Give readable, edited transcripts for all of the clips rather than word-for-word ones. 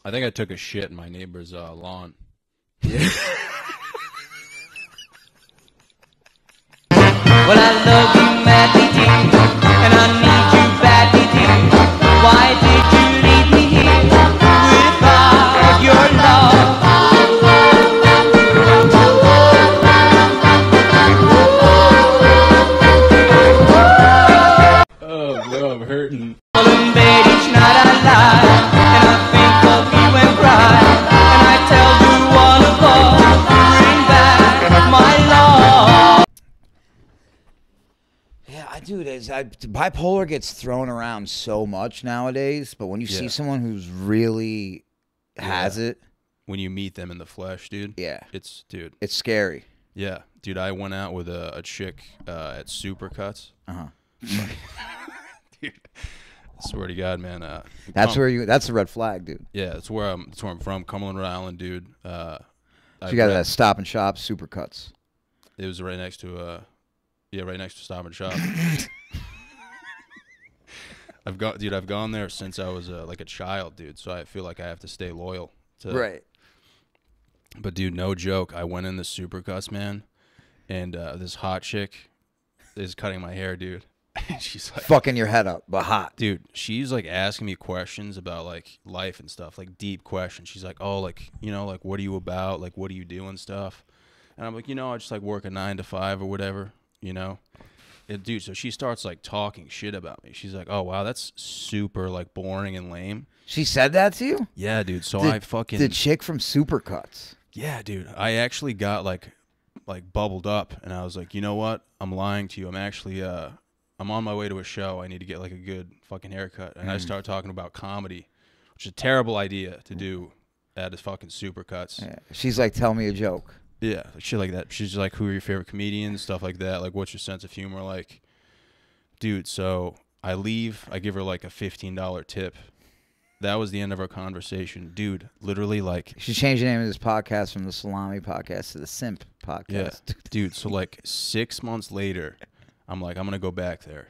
I think I took a shit in my neighbor's lawn. Yeah. Well, I love you madly, dear, and I need you badly, dear. Why did you leave me here without your love? Oh, bro, I'm hurting. In bed each night I lie, and I think of you and cry, and I tell you one of us, bring back my love. Yeah, dude, bipolar gets thrown around so much nowadays, but when you see someone who's really has it, when you meet them in the flesh, dude, it's scary. Yeah, dude, I went out with a chick at Supercuts. Dude, I swear to God, man. That's a red flag, dude. Yeah, that's where I'm from, Cumberland, Rhode Island, dude. So you got a Stop and Shop, Supercuts. It was right next to right next to Stop and Shop. I've gone there since I was like a child, dude. So I feel like I have to stay loyal to. Right. But dude, no joke. I went in the Supercuts, man, and this hot chick is cutting my hair, dude. She's like fucking your head up, but hot, dude. She's like asking me questions about like life and stuff, like deep questions. She's like, oh, like, you know, like, what are you about? Like, what do you do and stuff? And I'm like, you know, I just like work a 9 to 5 or whatever, you know. Dude, so she starts like talking shit about me. She's like, oh wow, that's super like boring and lame. She said that to you? Yeah, dude. So I fucking the chick from Supercuts. Yeah, dude. I actually got like bubbled up, and I was like, you know what? I'm lying to you. I'm actually I'm on my way to a show. I need to get like a good fucking haircut. And I start talking about comedy, which is a terrible idea to do at a fucking Supercuts. Yeah. She's like, tell me a joke. Yeah, shit like that. She's like, who are your favorite comedians? Stuff like that. Like, what's your sense of humor? Like, dude, so I leave. I give her like a $15 tip. That was the end of our conversation. Dude, literally like... She changed the name of this podcast from the Salami Podcast to the Simp Podcast. Yeah, dude, so like 6 months later... I'm like, I'm going to go back there.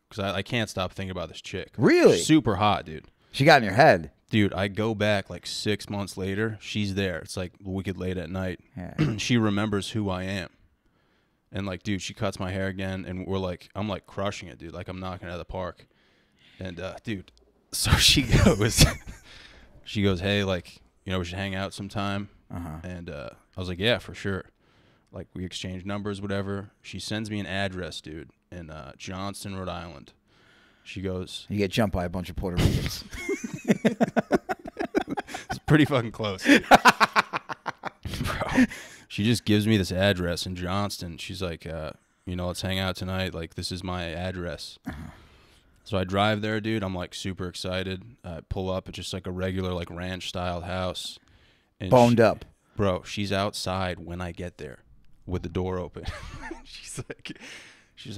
Because I can't stop thinking about this chick. Really? She's super hot, dude. She got in your head. Dude, I go back like 6 months later. She's there. It's like wicked late at night. Yeah. She remembers who I am. And like, dude, she cuts my hair again. And we're like, I'm like crushing it, dude. Like I'm knocking it out of the park. And dude, so she goes, hey, like, you know, we should hang out sometime. And I was like, yeah, for sure. Like, we exchanged numbers, whatever. She sends me an address, dude, in Johnston, Rhode Island. She goes... You get jumped by a bunch of Puerto Ricans. It's pretty fucking close. Bro, she just gives me this address in Johnston. She's like, you know, let's hang out tonight. Like, this is my address. So I drive there, dude. I'm, like, super excited. I pull up at just, like, a regular, like, ranch-style house. And boned up. Bro, she's outside when I get there. With the door open. she's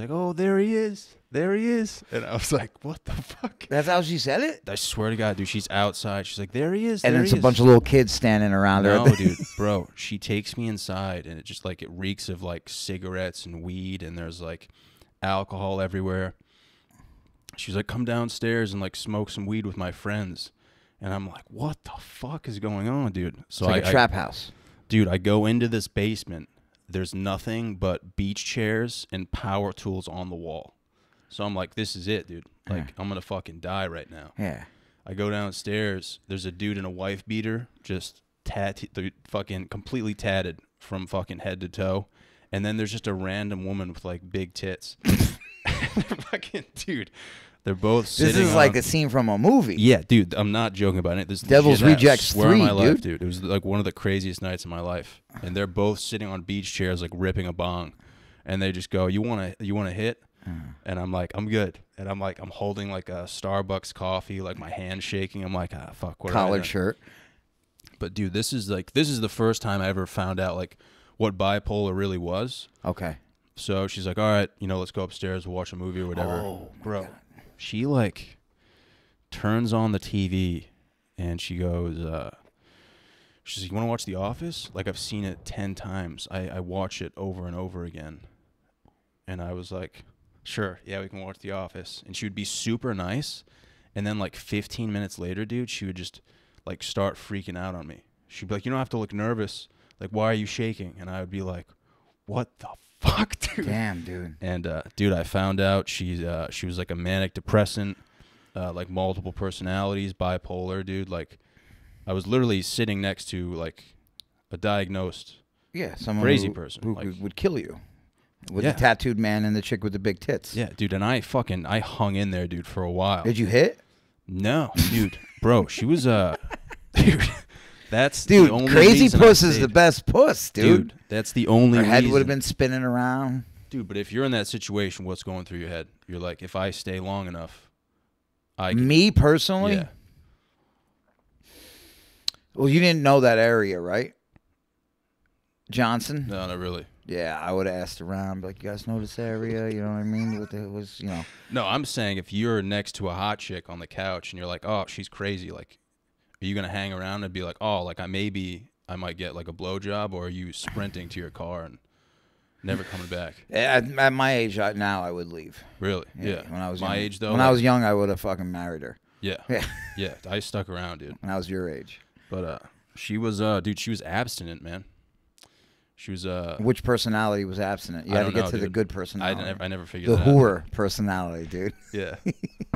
like, oh, there he is. There he is. And I was like, what the fuck? That's how she said it? I swear to God, dude, she's outside. She's like, there he is. And there it's a bunch of little kids standing around her. No, dude, bro, she takes me inside, and it just like, it reeks of like cigarettes and weed, and there's like alcohol everywhere. She's like, come downstairs and like smoke some weed with my friends. And I'm like, what the fuck is going on, dude? So it's like a trap house. Dude, I go into this basement. There's nothing but beach chairs and power tools on the wall. So I'm like, this is it, dude. Like, I'm going to fucking die right now. Yeah. I go downstairs. There's a dude in a wife beater, just fucking completely tatted from fucking head to toe. And then there's just a random woman with, like, big tits. Fucking, dude. They're both sitting This is like a scene from a movie. Yeah, dude, I'm not joking about it. This Devil's Rejects 3, my life, dude. It was like one of the craziest nights of my life. And they're both sitting on beach chairs, like ripping a bong. And they just go, you wanna hit? And I'm like, I'm good. And I'm like, I'm holding like a Starbucks coffee, like my hand shaking. I'm like, ah, fuck, what? Collared shirt. But dude, this is the first time I ever found out like what bipolar really was. Okay. So she's like, all right, you know, let's go upstairs, we'll watch a movie or whatever. Oh, bro. God. She like turns on the TV and she goes, she's like, you want to watch The Office? Like, I've seen it 10 times. I watch it over and over again. And I was like, sure, yeah, we can watch The Office. And she would be super nice. And then like 15 minutes later, dude, she would just like start freaking out on me. She'd be like, "You don't have to look nervous. Like, why are you shaking?" And I would be like, "What the fuck, dude?" Damn, dude. And dude, I found out she was like a manic depressant, like multiple personalities, bipolar, dude. Like, I was literally sitting next to like a diagnosed someone crazy who, person who like, would kill you. With Yeah. the tattooed man and the chick with the big tits. Yeah, dude, and I hung in there, dude, for a while. Did you hit? No, dude, bro, she was dude. That's Dude, the only crazy reason puss I is the stayed. best puss, dude. That's the only Her head reason. would have been spinning around. Dude, but if you're in that situation, what's going through your head? You're like, if I stay long enough, I can. Me personally? Yeah. Well, you didn't know that area, right? Johnson? No, not really. Yeah, I would have asked around, like, you guys know this area? You know what I mean? What the was, No, I'm saying if you're next to a hot chick on the couch and you're like, oh, she's crazy, like, are you gonna hang around and be like, oh, like I might get like a blowjob, or are you sprinting to your car and never coming back? At my age now, I would leave. Really? Yeah. When I was my young. age though. When I was young, I would have fucking married her. Yeah. Yeah. Yeah. I stuck around, dude. When I was your age. But she was dude, she was abstinent, man. She was Which personality was abstinent? You I had to don't get know, to the dude. good personality. I never figured the that out. whore personality, dude. Yeah.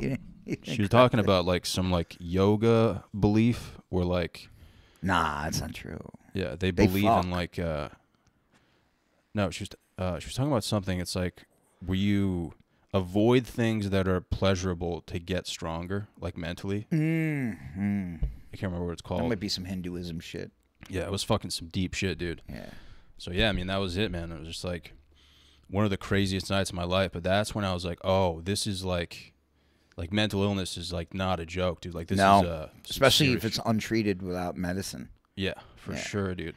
You She was talking about like some like yoga belief where like Nah, that's not true. yeah, they They believe fuck. in like no, she was talking about something. It's like where you avoid things that are pleasurable to get stronger, like mentally. Mm-hmm. I can't remember what it's That called. might be some Hinduism shit. Yeah, it was fucking some deep shit, dude. Yeah. So yeah, I mean that was it, man. It was just like one of the craziest nights of my life. But that's when I was like, oh, this is like mental illness is like not a joke, dude. Like this is some especially if serious it's untreated without medicine. yeah, for sure, dude.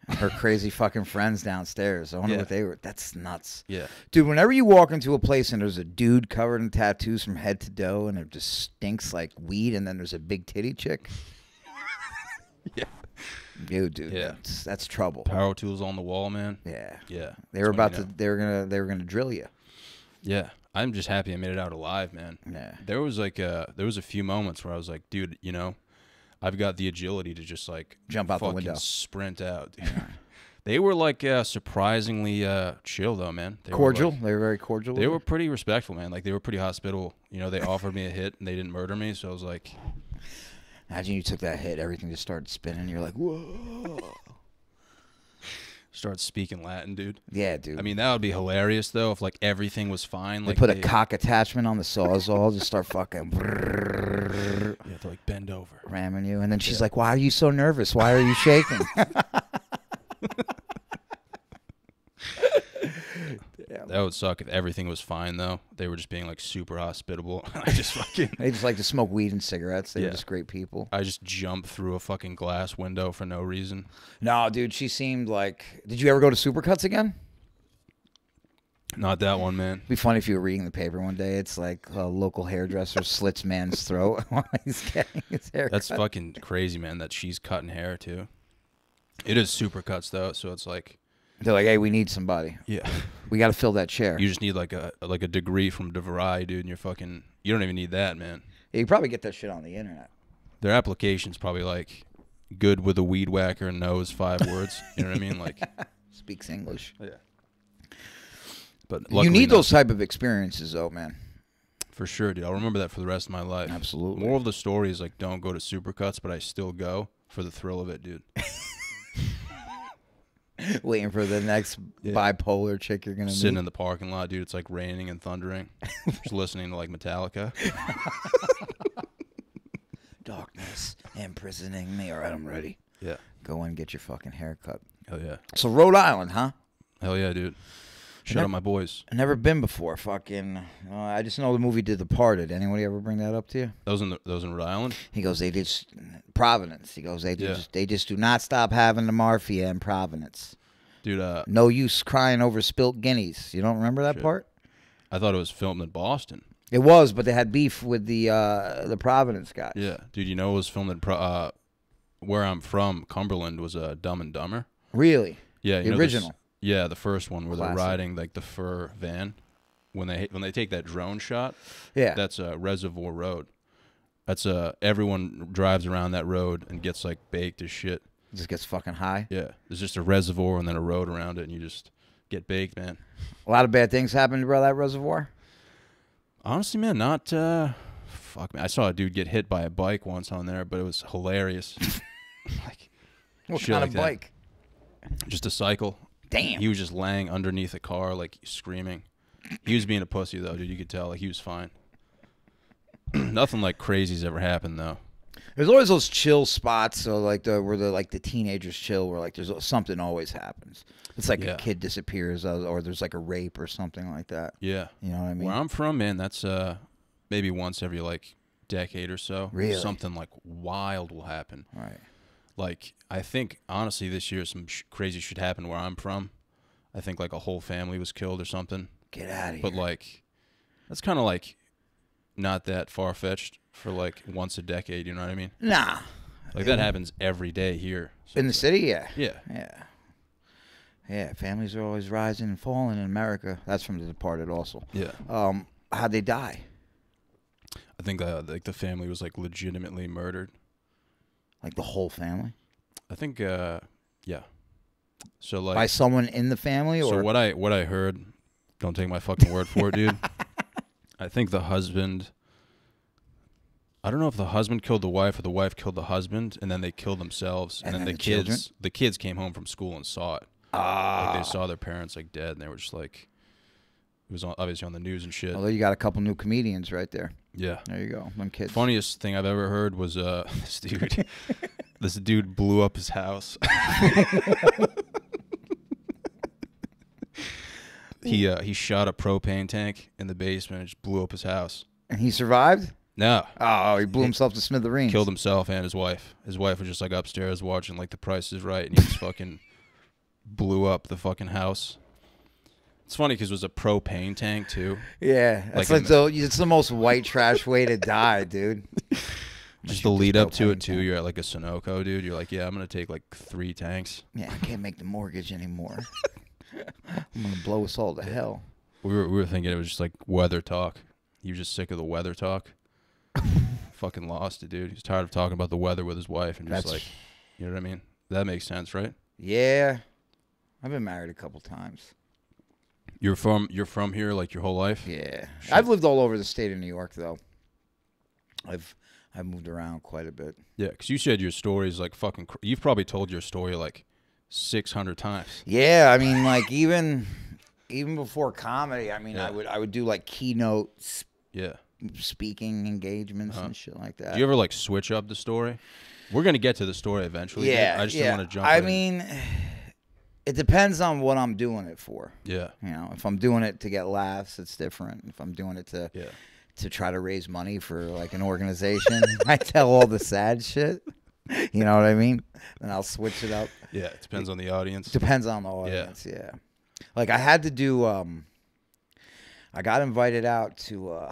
Her crazy fucking friends downstairs. I wonder Yeah. what they were. That's nuts. Yeah, Dude, whenever you walk into a place and there's a dude covered in tattoos from head to toe and it just stinks like weed, and then there's a big titty chick. yeah. Dude, Yeah. that's trouble. Power tools on the wall, man. Yeah. Yeah, They were that's about when to they were gonna drill you. Yeah, I'm just happy I made it out alive, man. Yeah. There was like there was a few moments where I was like, dude, you know, I've got the agility to just like Jump out the fucking window. sprint out. Dude. They were like surprisingly chill though, man. They Cordial. Were, like, They were very cordial. they were pretty respectful, man. Like they were pretty hospitable. You know, they offered me a hit and they didn't murder me, so I was like, Imagine you took that hit, everything just started spinning. You're like, whoa. start speaking Latin, dude. Yeah, dude. I mean, that would be hilarious though if like everything was fine. they Like put a cock attachment on the sawzall, just start fucking You have to like bend over. ramming you, and then she's like, "Why are you so nervous? Why are you shaking?" That would suck if everything was fine though. They were just being like super hospitable. I just fucking They just like to smoke weed and cigarettes. They were Yeah. just great people. I just jumped through a fucking glass window for no reason. No, dude, she seemed like. Did you ever go to Supercuts again? Not that one, man. It'd be funny if you were reading the paper one day. It's like a local hairdresser slits man's throat while he's getting his hair That's cut. fucking crazy, man, that she's cutting hair too. It is super cuts though, so it's like They're like, "Hey, we need somebody. yeah. We got to fill that chair." You just need like a degree from DeVry, dude, and you don't even need that, man. Yeah, you probably get that shit on the internet. Their application's probably like good with a weed whacker and knows 5 words. You know what I mean? Like Speaks English. yeah. But You luckily need not. those type of experiences, though, man. For sure, dude. I'll remember that for the rest of my life. Absolutely. More of the story is like don't go to Supercuts, but I still go for the thrill of it, dude. Waiting for the next Yeah. bipolar chick you're gonna Sitting meet. in the parking lot, dude. It's like raining and thundering. Just listening to like Metallica. Darkness imprisoning me. All right, I'm ready. Yeah. Go in and get your fucking haircut. Hell yeah. So Rhode Island, huh? Hell yeah, dude. Shout out my boys. I've never been before. Fucking. I just know the movie The Departed. Anybody ever bring that up to you? Those in Rhode Island. He goes, they just Providence. He goes, Yeah. they just do not stop having the mafia in Providence. Dude, No use crying over spilt guineas. You don't remember that Shit. part? I thought it was filmed in Boston. It was, but they had beef with the Providence guys. Yeah, dude. You know it was filmed in where I'm from. Cumberland was Dumb and Dumber. Really? Yeah, The you know original. Yeah, the first one where Classic. they're riding like the fur van when they take that drone shot. Yeah. That's Reservoir Road, That's everyone drives around that road and gets like baked as shit. Just gets fucking high. Yeah, there's just a reservoir and then a road around it, and you just get baked, man. A lot of bad things happened around that reservoir. Honestly, man, not. Fuck, man. I saw a dude get hit by a bike once on there, but it was hilarious. Like, What shit kind like of that. bike? Just a cycle. Damn. He was just laying underneath a car, like screaming. He was being a pussy though, dude. You could tell, like he was fine. Nothing like crazy's ever happened though. There's always those chill spots, so like where the teenagers chill, where like there's something always happens. It's like a kid disappears, or there's like a rape or something like that. Yeah, you know what I mean. Where I'm from, man, that's maybe once every like decade or so. Really, something like wild will happen. Right. Like I think honestly, this year some crazy shit happened where I'm from. I think like a whole family was killed or something. Get out of here. But like, that's kind of like not that far fetched for like once a decade. You know what I mean? Nah. Like that happens every day here. So in the city, yeah. Yeah. Yeah. Yeah. Families are always rising and falling in America. That's from The Departed, also. Yeah. How'd they die? I think like the family was like legitimately murdered. Like the whole family? I think yeah. So like by someone in the family, or so what I heard, don't take my fucking word for it, dude. I think the husband, I don't know if the husband killed the wife or the wife killed the husband, and then they killed themselves, and then the kids came home from school and saw it. Like they saw their parents like dead, and they were just like, it was obviously on the news and shit. Although you got a couple new comedians right there. Yeah. There you go. Them kids. Funniest thing I've ever heard was this dude blew up his house. He shot a propane tank in the basement and just blew up his house. And he survived? No. Oh, he blew himself to smithereens. Killed himself and his wife. His wife was just like upstairs watching like The Price is Right, and he just fucking blew up the fucking house. It's funny because it was a propane tank too. Yeah, that's like it's the most white trash way to die, dude. Just the lead up to it too. You're at like a Sunoco, dude. You're like, yeah, I'm gonna take like 3 tanks. Yeah, I can't make the mortgage anymore. I'm gonna blow us all to hell. We were thinking it was just like weather talk. He was just sick of the weather talk. Fucking lost it, dude. He's tired of talking about the weather with his wife and just like, you know what I mean? That makes sense, right? Yeah, I've been married a couple times. You're from here like your whole life? Yeah. Shit. I've lived all over the state of New York though. I've moved around quite a bit. Yeah, because you said your story is like fucking. You've probably told your story like 600 times. Yeah, I mean, like even before comedy, I mean, I would do like keynote speaking engagements and shit like that. Do you ever like switch up the story? We're gonna get to the story eventually. Yeah, I just don't want to jump. I mean, it depends on what I'm doing it for. Yeah. You know, if I'm doing it to get laughs, it's different. If I'm doing it to try to raise money for like an organization, I tell all the sad shit. You know what I mean? And I'll switch it up. Yeah, it depends on the audience. Depends on the audience, yeah. Like I had to do I got invited out to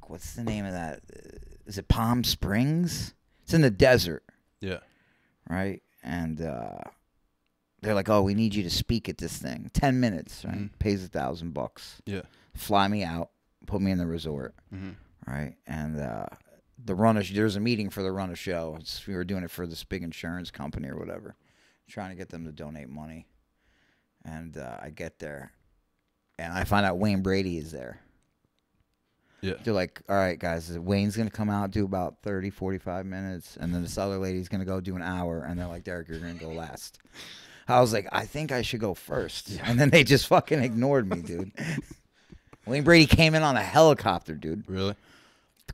what's the name of that? Is it Palm Springs? It's in the desert. Yeah. Right? And they're like, "Oh, we need you to speak at this thing. 10 minutes, right? Mm-hmm. Pays $1,000. Yeah. Fly me out, put me in the resort." Mm-hmm. Right? And there's a meeting for the run a show. We were doing it for this big insurance company or whatever, trying to get them to donate money. And I get there, and I find out Wayne Brady is there. Yeah. They're like, "All right, guys, Wayne's going to come out, do about 30, 45 minutes, and then this other lady's going to go do an hour." And they're like, "Derek, you're going to go last." I was like, "I think I should go first." Yeah. And then they just fucking ignored me, dude. Wayne Brady came in on a helicopter, dude. Really?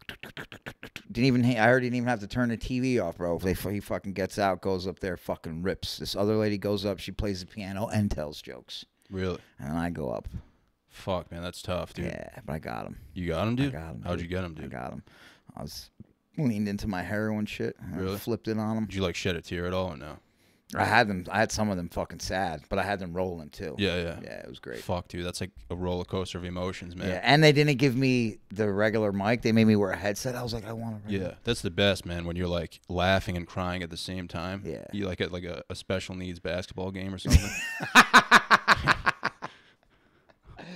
I already didn't even have to turn the TV off, bro. He fucking gets out, goes up there, fucking rips. This other lady goes up, she plays the piano and tells jokes. Really? And I go up. Fuck, man, that's tough, dude. Yeah, but I got him. You got him, dude? I got him. How'd you get him, dude? I got him. I was leaned into my heroin shit. Really? Flipped it on him. Did you like shed a tear at all or no? I had some of them fucking sad, but I had them rolling too. Yeah. Yeah, it was great. Fuck, dude, that's like a roller coaster of emotions, man. Yeah, and they didn't give me the regular mic. They made me wear a headset. I was like, I want to. Yeah, that's the best, man. When you're like laughing and crying at the same time. Yeah. You like at like a special needs basketball game or something.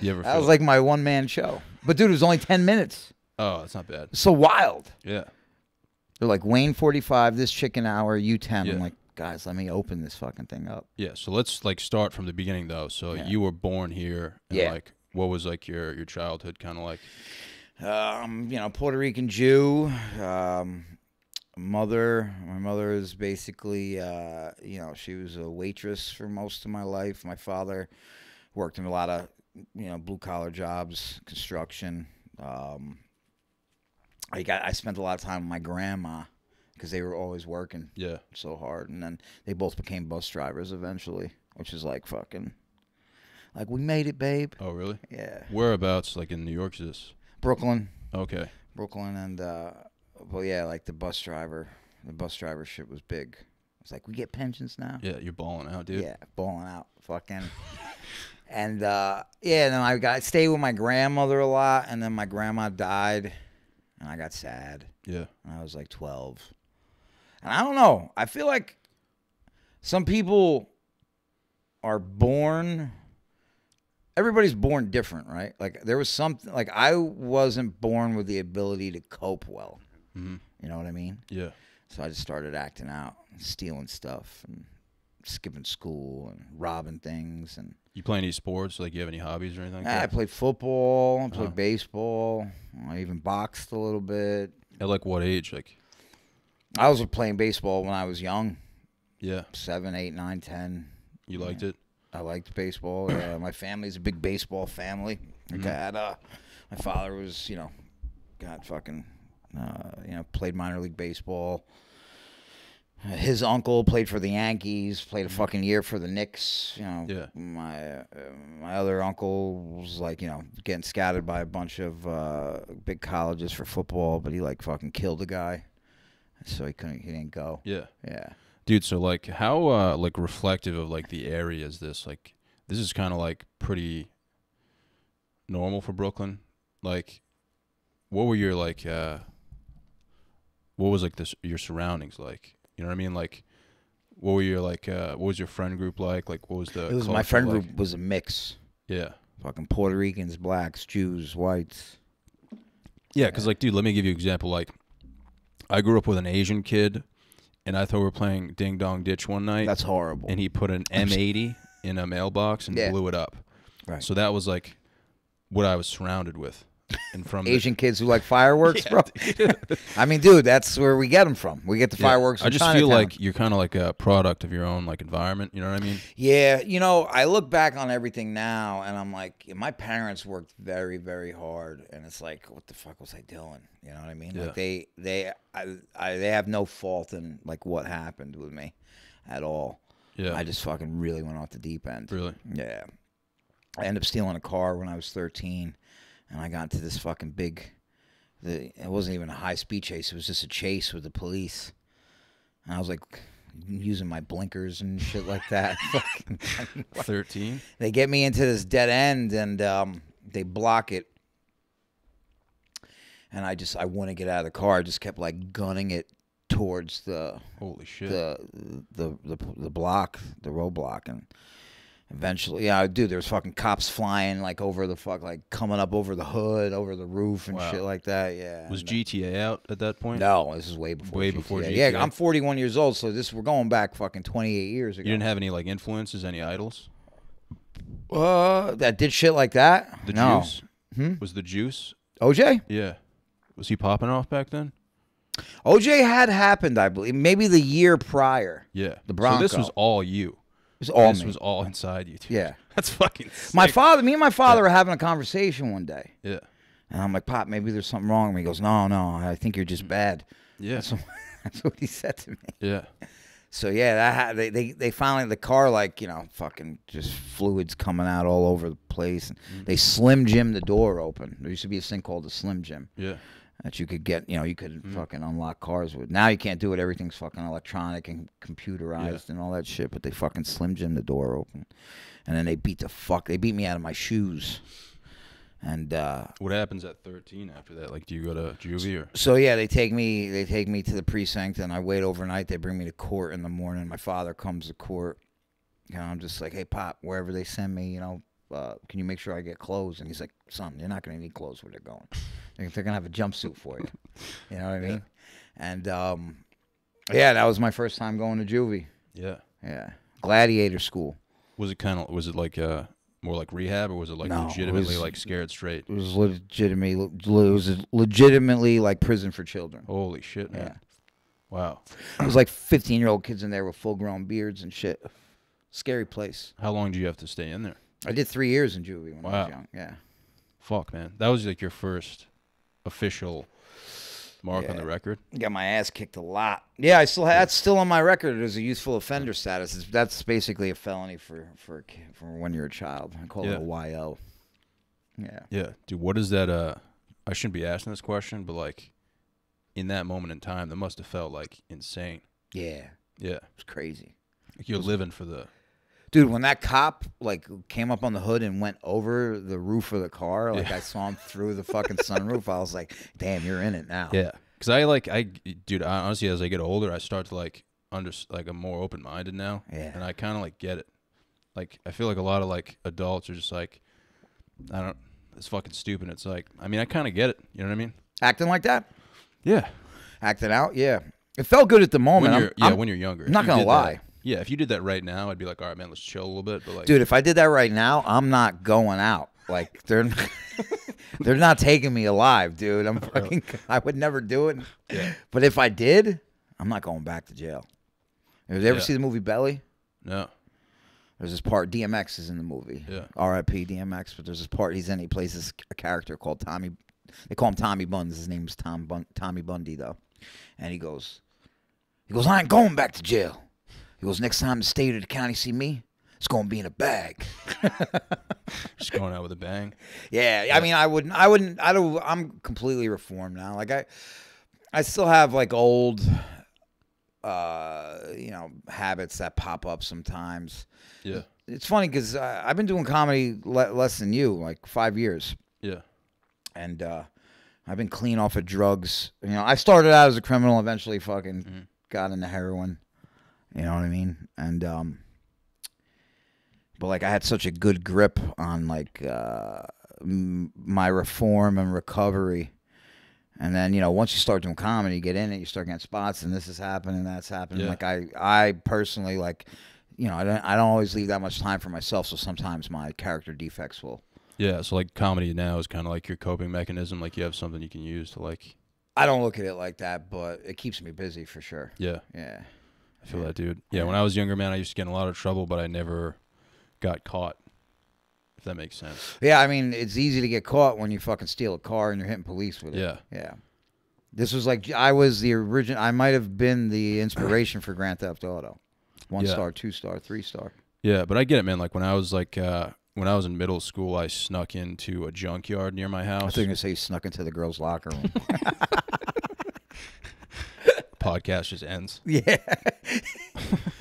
You ever? That was like my one-man show. But dude, it was only 10 minutes. Oh, that's not bad. So wild. Yeah. They're like, Wayne 45, this chicken hour, you 10. Yeah. I'm like, guys, let me open this fucking thing up. Yeah, so let's like start from the beginning though. So Yeah. you were born here, and Yeah. like what was like your childhood kind of like? You know, Puerto Rican Jew. My mother is basically, you know, she was a waitress for most of my life. My father worked in a lot of, you know, blue collar jobs, construction. I spent a lot of time with my grandma because they were always working Yeah. so hard, and then they both became bus drivers eventually, which is like fucking, like, we made it, babe. Oh really? Yeah, Whereabouts like in New York is this? Brooklyn, Okay. and well, yeah, like the bus driver shit was big. It's like, we get pensions now. Yeah, you're balling out, dude. Yeah, balling out, fucking. And yeah, then I stayed with my grandmother a lot, and then my grandma died, and I got sad. Yeah. And I was like 12. And I don't know. I feel like some people are born. Everybody's born different, right? Like there was something. Like I wasn't born with the ability to cope well. Mm-hmm. You know what I mean? Yeah. So I just started acting out, stealing stuff, and skipping school, and robbing things. And You play any sports? Like you have any hobbies or anything? Like I that? played football. I played baseball. I even boxed a little bit. At like what age? Like. I was playing baseball when I was young. Yeah. 7, 8, 9, 10. You liked it? I liked baseball. Yeah, my family's a big baseball family. Like I had, my father was, you know, got fucking, you know, played minor league baseball. His uncle played for the Yankees, played a fucking year for the Knicks. You know, Yeah. My other uncle was like, you know, getting scouted by a bunch of big colleges for football, but he like fucking killed a guy, so he didn't go. Yeah. Yeah. Dude, so like how like reflective of like the area is this? Like this is kind of like pretty normal for Brooklyn. Like what were your like what was like your surroundings like? You know what I mean? Like what were your like what was your friend group like? Like what was the It was my culture friend like? group was a mix. Yeah. Fucking Puerto Ricans, blacks, Jews, whites. Yeah, cuz like dude, let me give you an example. Like I grew up with an Asian kid, and I thought we were playing Ding Dong Ditch one night. That's horrible. And he put an M80 in a mailbox and Yeah. blew it up. Right. So that was like what I was surrounded with. And from Asian kids who like fireworks, bro. I mean, dude, that's where we get them from. We get the fireworks from I just Chinatown. feel like you're kind of like a product of your own like environment. You know what I mean? Yeah, you know, I look back on everything now, and I'm like, my parents worked very, very hard, and it's like, what the fuck was I doing? You know what I mean? Yeah. Like they have no fault in like what happened with me at all. Yeah. I just fucking really went off the deep end. Really? Yeah. I ended up stealing a car when I was 13, and I got into this fucking it wasn't even a high-speed chase. It was just a chase with the police. And I was like using my blinkers and shit like that. 13? They get me into this dead end, and they block it. And I wouldn't get out of the car. I just kept like gunning it towards the Holy shit. the block, the roadblock, and eventually, yeah, dude, there's fucking cops flying like over the like coming up over the hood, over the roof, and Wow. shit like that. Yeah. Was And, GTA out at that point? No, this is way before. Way GTA. before Yeah, GTA. I'm 41 years old, so we're going back fucking 28 years ago. You didn't have any like influences, any idols? That did shit like that? The No. Juice? Hmm? Was the Juice? OJ? Yeah. Was he popping off back then? OJ had happened, I believe, maybe the year prior. Yeah. The Bronco. So this was all you. It was all This me. was all inside you, dude. Yeah. That's fucking sick. Me and my father were having a conversation one day. Yeah. And I'm like, Pop, maybe there's something wrong with me. He goes, no, I think you're just bad. Yeah. That's what he said to me. Yeah. So yeah, they finally, the car, like, you know, fucking just fluids coming out all over the place. And they Slim Jim the door open. There used to be a thing called the Slim Jim Yeah. that you could get, you know, you could fucking unlock cars with. Now you can't do it. Everything's fucking electronic and computerized and all that shit. But they fucking Slim Jim the door open, and then they beat me out of my shoes. And What happens at 13 after that? Like, do you go to juvie or? so yeah, they take me to the precinct, and I wait overnight. They bring me to court in the morning. My father comes to court. You know, I'm just like, hey, Pop, wherever they send me, you know, can you make sure I get clothes? And he's like, son, you're not going to need clothes where they're going. They're going to have a jumpsuit for you. You know what I mean? And yeah, that was my first time going to juvie. Yeah. Yeah, gladiator school. Was it like more like rehab, or was it like No, legitimately like scared straight? It was legitimately like prison for children. Holy shit, man. Yeah. Wow. It was like 15-year-old kids in there with full-grown beards and shit. Scary place. How long do you have to stay in there? I did 3 years in juvie when I Wow. was young. Yeah. Fuck, man. That was like your first official mark on the record. Got my ass kicked a lot. Yeah, I still that's still on my record as a youthful offender status. That's basically a felony for when you're a child. I call it a YO. Yeah. Yeah, dude. What is that? I shouldn't be asking this question, but like, in that moment in time, that must have felt like insane. Yeah. Yeah. It was crazy. Like you're living for the. Dude, when that cop like came up on the hood and went over the roof of the car, like I saw him through the fucking sunroof, I was like, "Damn, you're in it now." Yeah, because dude, honestly, as I get older, I start to like I'm more open minded now. Yeah, and I kind of like get it. Like I feel like a lot of like adults are just like, it's fucking stupid. It's like, I mean, I kind of get it. You know what I mean? Acting like that? Yeah, acting out. Yeah, it felt good at the moment. When you're younger. I'm not gonna lie. Yeah, if you did that right now, I'd be like, all right, man, let's chill a little bit. But like, dude, if I did that right now, I'm not going out. Like they're not taking me alive, dude. I'm fucking. I would never do it. Yeah. But if I did, I'm not going back to jail. Did you ever see the movie Belly? No. There's this part. DMX is in the movie. Yeah. R.I.P. DMX. But there's this part he's in. He plays a character called Tommy. They call him Tommy Buns. His name's Tommy Bundy though. And he goes, I ain't going back to jail. He goes, next time the state or the county see me, it's going to be in a bag. Just going out with a bang. Yeah, I mean, I'm completely reformed now. Like I still have like old, habits that pop up sometimes. Yeah. It's funny because I've been doing comedy less than you, like 5 years. Yeah. And I've been clean off of drugs. You know, I started out as a criminal, eventually fucking got into heroin. You know what I mean? And but like I had such a good grip on like my reform and recovery. And then, once you start doing comedy, you get in it, you start getting spots, and this is happening, that's happening. Yeah. Like I personally don't always leave that much time for myself, so sometimes my character defects will. Yeah, so like comedy now is kind of like your coping mechanism. Like you have something you can use to like. I don't look at it like that, but it keeps me busy for sure. Yeah. Yeah. I feel that, dude. Yeah, when I was younger, man, I used to get in a lot of trouble, but I never got caught, if that makes sense. Yeah, I mean, it's easy to get caught when you fucking steal a car and you're hitting police with it. Yeah. Yeah. This was like, I was the original, I might have been the inspiration for Grand Theft Auto. 1 star, 2 star, 3 star. Yeah, but I get it, man. Like when I was in middle school, I snuck into a junkyard near my house. I thought you were going to say you snuck into the girls' locker room. Podcast just ends. Yeah.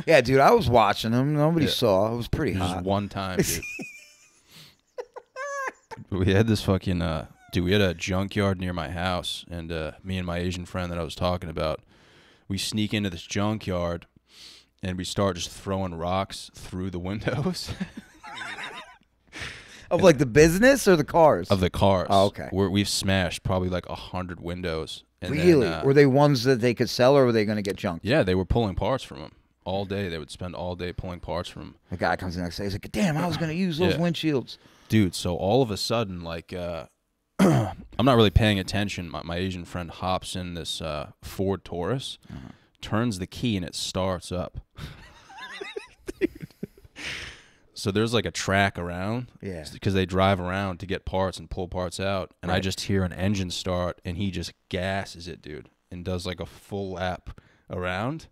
Yeah, dude, I was watching them. Nobody saw. It was pretty hot. Just one time, dude. We had this fucking, we had a junkyard near my house, and me and my Asian friend that I was talking about, we sneak into this junkyard, and we start just throwing rocks through the windows. Of like the business or the cars? Of the cars. Oh, okay. We've smashed probably like 100 windows. And really? Then, were they ones that they could sell, or were they going to get junked? Yeah, they were pulling parts from them all day. They would spend all day pulling parts from them. The guy comes in the next day. He's like, damn, I was going to use those windshields. Dude, so all of a sudden, like, I'm not really paying attention. My Asian friend hops in this Ford Taurus, turns the key, and it starts up. So there's like a track around, because they drive around to get parts and pull parts out, and I just hear an engine start, and he just gasses it, dude, and does like a full lap around,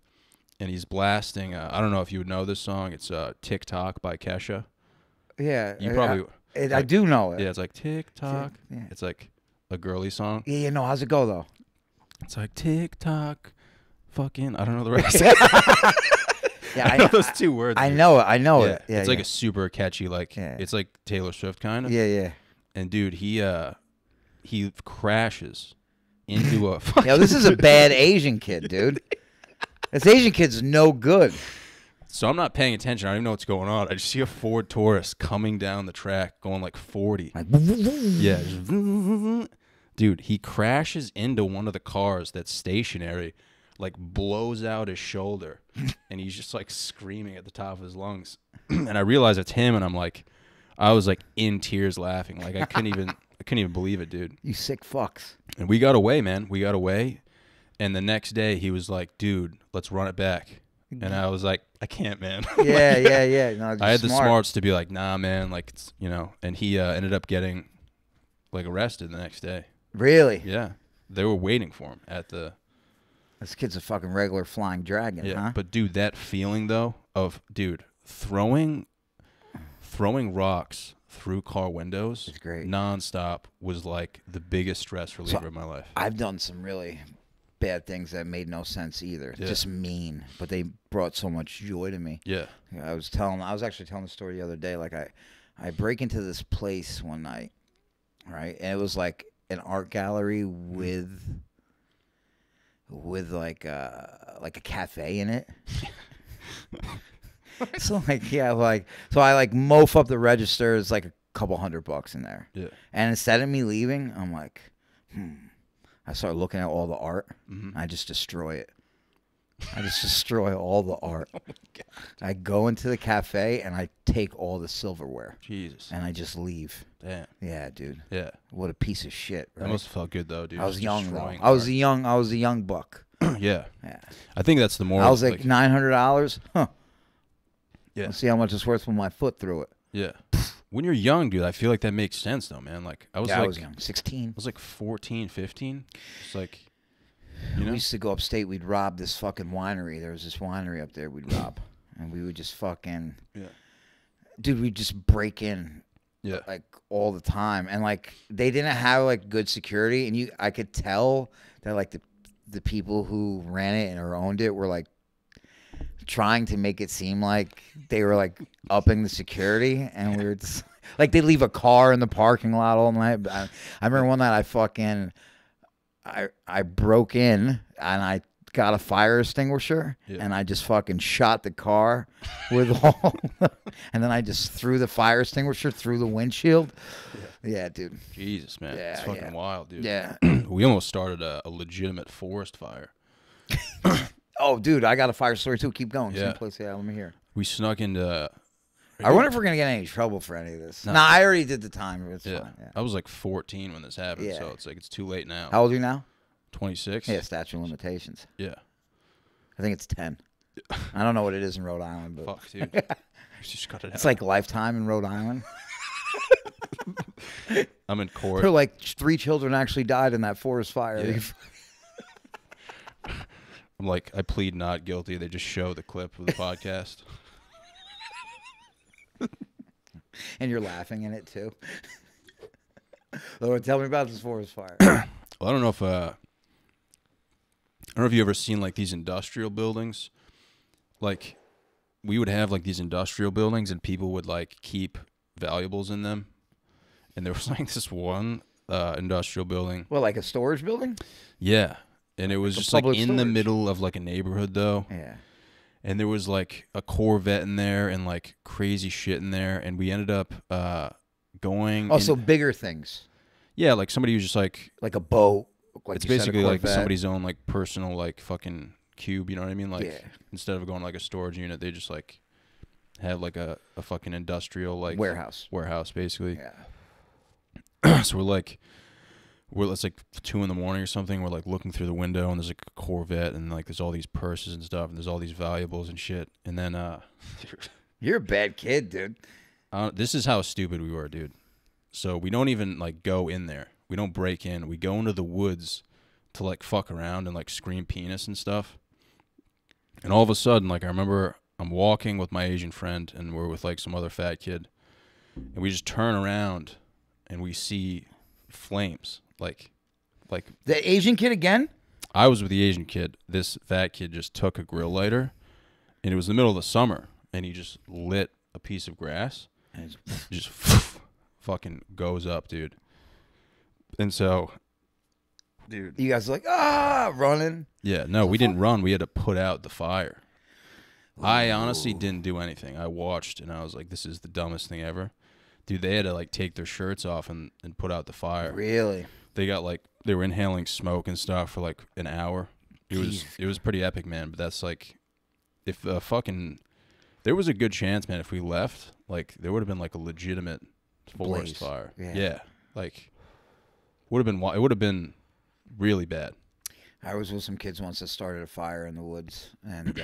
and he's blasting. I don't know if you would know this song. It's "TikTok" by Kesha. Yeah, you probably. I do know it. Yeah, it's like TikTok. Yeah. It's like a girly song. Yeah, no. How's it go though? It's like TikTok, fucking. I don't know the rest. Yeah, I know those 2 words. I know it. I know it. Yeah, it's like a super catchy, like it's like Taylor Swift kind of. Yeah, yeah. And dude, he crashes into a. Yo, this is a bad Asian kid, dude. This Asian kid's no good. So I'm not paying attention. I don't even know what's going on. I just see a Ford Taurus coming down the track, going like 40. Like, yeah, dude. Dude, he crashes into one of the cars that's stationary, like blows out his shoulder, and he's just like screaming at the top of his lungs. And I realize it's him, and I was like in tears laughing. Like I couldn't even believe it, dude. You sick fucks. And we got away, man. We got away. And the next day he was like, dude, let's run it back. And I was like, I can't, man. Yeah. No, I had the smarts to be like, nah, man, like, it's, you know. And he ended up getting like arrested the next day. Really? Yeah. They were waiting for him at the... This kid's a fucking regular flying dragon, Yeah, huh? but dude, that feeling though of, dude, throwing rocks through car windows It's great. nonstop was like the biggest stress reliever of my life. I've done some really bad things that made no sense either. Yeah. Just mean, but they brought so much joy to me. Yeah. I was actually telling the story the other day. Like I break into this place one night, right? And it was like an art gallery with like a cafe in it. So I like moaf up the register. It's like a couple $100 in there. Yeah. And instead of me leaving, I'm like, I start looking at all the art. Mm-hmm. I just destroy it. I just destroy all the art. Oh my God. I go into the cafe and I take all the silverware. Jesus. And I just leave. Damn. Yeah, dude. Yeah. What a piece of shit. Right? That must have felt good though, dude. I was just young though. destroying I was art. a young buck. Yeah. Yeah. I think that's the more. I was like $900. Huh. Yeah. Let's see how much it's worth when my foot through it. Yeah. When you're young, dude, I feel like that makes sense though, man. Like I was I was young, 16. I was like 14, 15. It's like, you We know. used to go upstate. We'd rob this fucking winery. There was this winery up there we'd rob. And we would just fucking... Yeah. Dude, we'd just break in. Yeah. Like, all the time. And, like, they didn't have, like, good security. And I could tell that, like, the people who ran it or owned it were, like, trying to make it seem like they were, like, upping the security. And we were just... Like, they leave a car in the parking lot all night. I remember one night I broke in and I got a fire extinguisher and I just fucking shot the car with all, and then I just threw the fire extinguisher through the windshield. Yeah, dude. Jesus, man. Yeah, It's fucking wild, dude. Yeah. We almost started a legitimate forest fire. Oh, dude, I got a fire story too. Keep going. Yeah. Same place. Yeah, let me hear. We snuck into... I wonder if we're gonna get any trouble for any of this. No. Nah, I already did the time. It's fine. Yeah. I was like 14 when this happened, Yeah. so it's like it's too late now. How old are you now? 26? Yeah, statute of limitations. Yeah. I think it's 10. I don't know what it is in Rhode Island, but Fuck, dude. Just cut it out. it's like lifetime in Rhode Island. I'm in court. They're like 3 children actually died in that forest fire. Yeah. I'm like, I plead not guilty. They just show the clip of the podcast. And you're laughing in it too. Lord, tell me about this forest fire. Well, I don't know if you ever seen like these industrial buildings. Like, we would have like these industrial buildings, and people would like keep valuables in them. And there was like this one industrial building. Well, like a storage building? Yeah, and it was just like in the middle of like a neighborhood though. Yeah. And there was like a Corvette in there and like crazy shit in there, and we ended up going. Oh, so bigger things. Yeah, like somebody was just like a boat. Like it's you said, a basically like Corvette. somebody's own like personal like fucking cube. You know what I mean? Like Yeah. instead of going to, like a storage unit, they just like have like a fucking industrial like warehouse basically. Yeah. So it's like 2 a.m. or something. We're like looking through the window, and there's like a Corvette, and like there's all these purses and stuff, and there's all these valuables and shit. And then You're a bad kid, dude. this is how stupid we were, dude. So we don't even like go in there. We don't break in. We go into the woods to like fuck around and like scream penis and stuff. And all of a sudden, like I remember I'm walking with my Asian friend, and we're with like some other fat kid, and we just turn around and we see flames. Like The Asian kid again? I was with the Asian kid. This fat kid just took a grill lighter, and it was the middle of the summer, and he just lit a piece of grass, and it just fucking goes up, dude. And so, dude, You guys are like, running. yeah, no, we didn't run. We had to put out the fire. I honestly didn't do anything. I watched, and I was like, this is the dumbest thing ever. Dude, they had to like take their shirts off and put out the fire. Really? They got like they were inhaling smoke and stuff for like an hour. It was pretty epic, man. But that's like, if there was a good chance, man. If we left, like there would have been like a legitimate forest fire. Yeah, like it would have been really bad. I was with some kids once that started a fire in the woods, and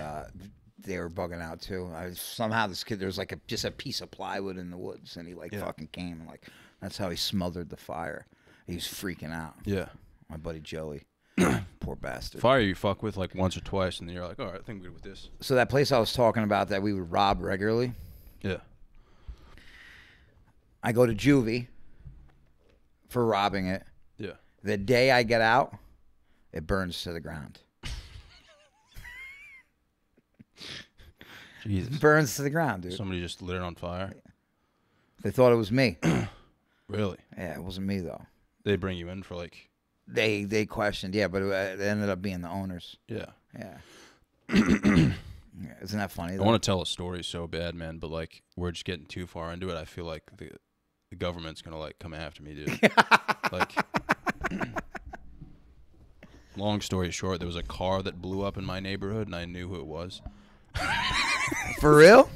they were bugging out too. Somehow this kid, there was like just a piece of plywood in the woods, and he fucking came and like that's how he smothered the fire. He was freaking out. Yeah, my buddy Joey, poor bastard. Fire you fuck with like once or twice, and then you're like, all right, I think we're good with this. So that place I was talking about that we would rob regularly. Yeah. I go to juvie for robbing it. Yeah. The day I get out, it burns to the ground. Jesus. It burns to the ground, dude. Somebody just lit it on fire. They thought it was me. Really? Yeah, it wasn't me though. They bring you in for like. They questioned, yeah, but it ended up being the owners. Yeah. Yeah. Yeah. Isn't that funny? I want to tell a story so bad, man, but like we're just getting too far into it. I feel like the government's gonna like come after me, dude. Like. Long story short, there was a car that blew up in my neighborhood, and I knew who it was. For real?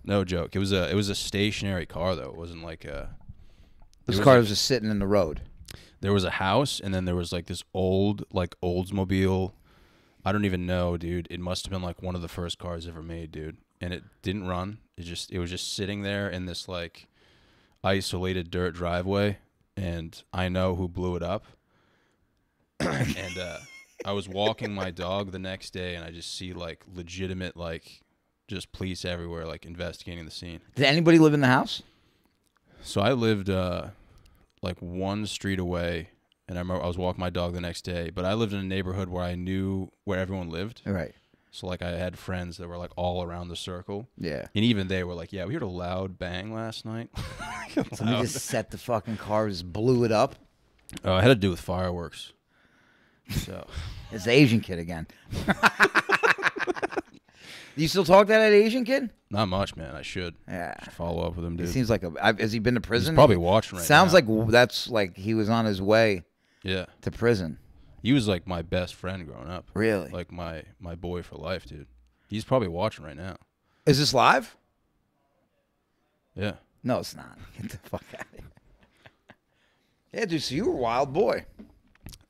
No joke. It was a stationary car though. It wasn't like a. This car was just sitting in the road. There was a house, and then there was like this old like Oldsmobile. I don't even know, dude. It must have been like one of the first cars ever made, dude. And it didn't run. It was just sitting there in this like isolated dirt driveway, and I know who blew it up. And I was walking my dog the next day, and I just see like legitimate like just police everywhere like investigating the scene. Did anybody live in the house? So I lived like one street away, and I remember I was walking my dog the next day, but I lived in a neighborhood where I knew where everyone lived. Right. So like I had friends that were like all around the circle. Yeah. And even they were like, yeah, we heard a loud bang last night. Somebody just set the fucking car, just blew it up. Oh, it had to do with fireworks. So it's the Asian kid again. Do you still talk to that Asian kid? Not much, man. I should. Yeah. Should follow up with him, dude. He seems like has he been to prison? He's probably watching right Sounds now. like that's like he was on his way. Yeah. To prison. He was like my best friend growing up. Really? Like my boy for life, dude. He's probably watching right now. Is this live? Yeah. No, it's not. Get the fuck out of here. Yeah, dude. So you were a wild boy.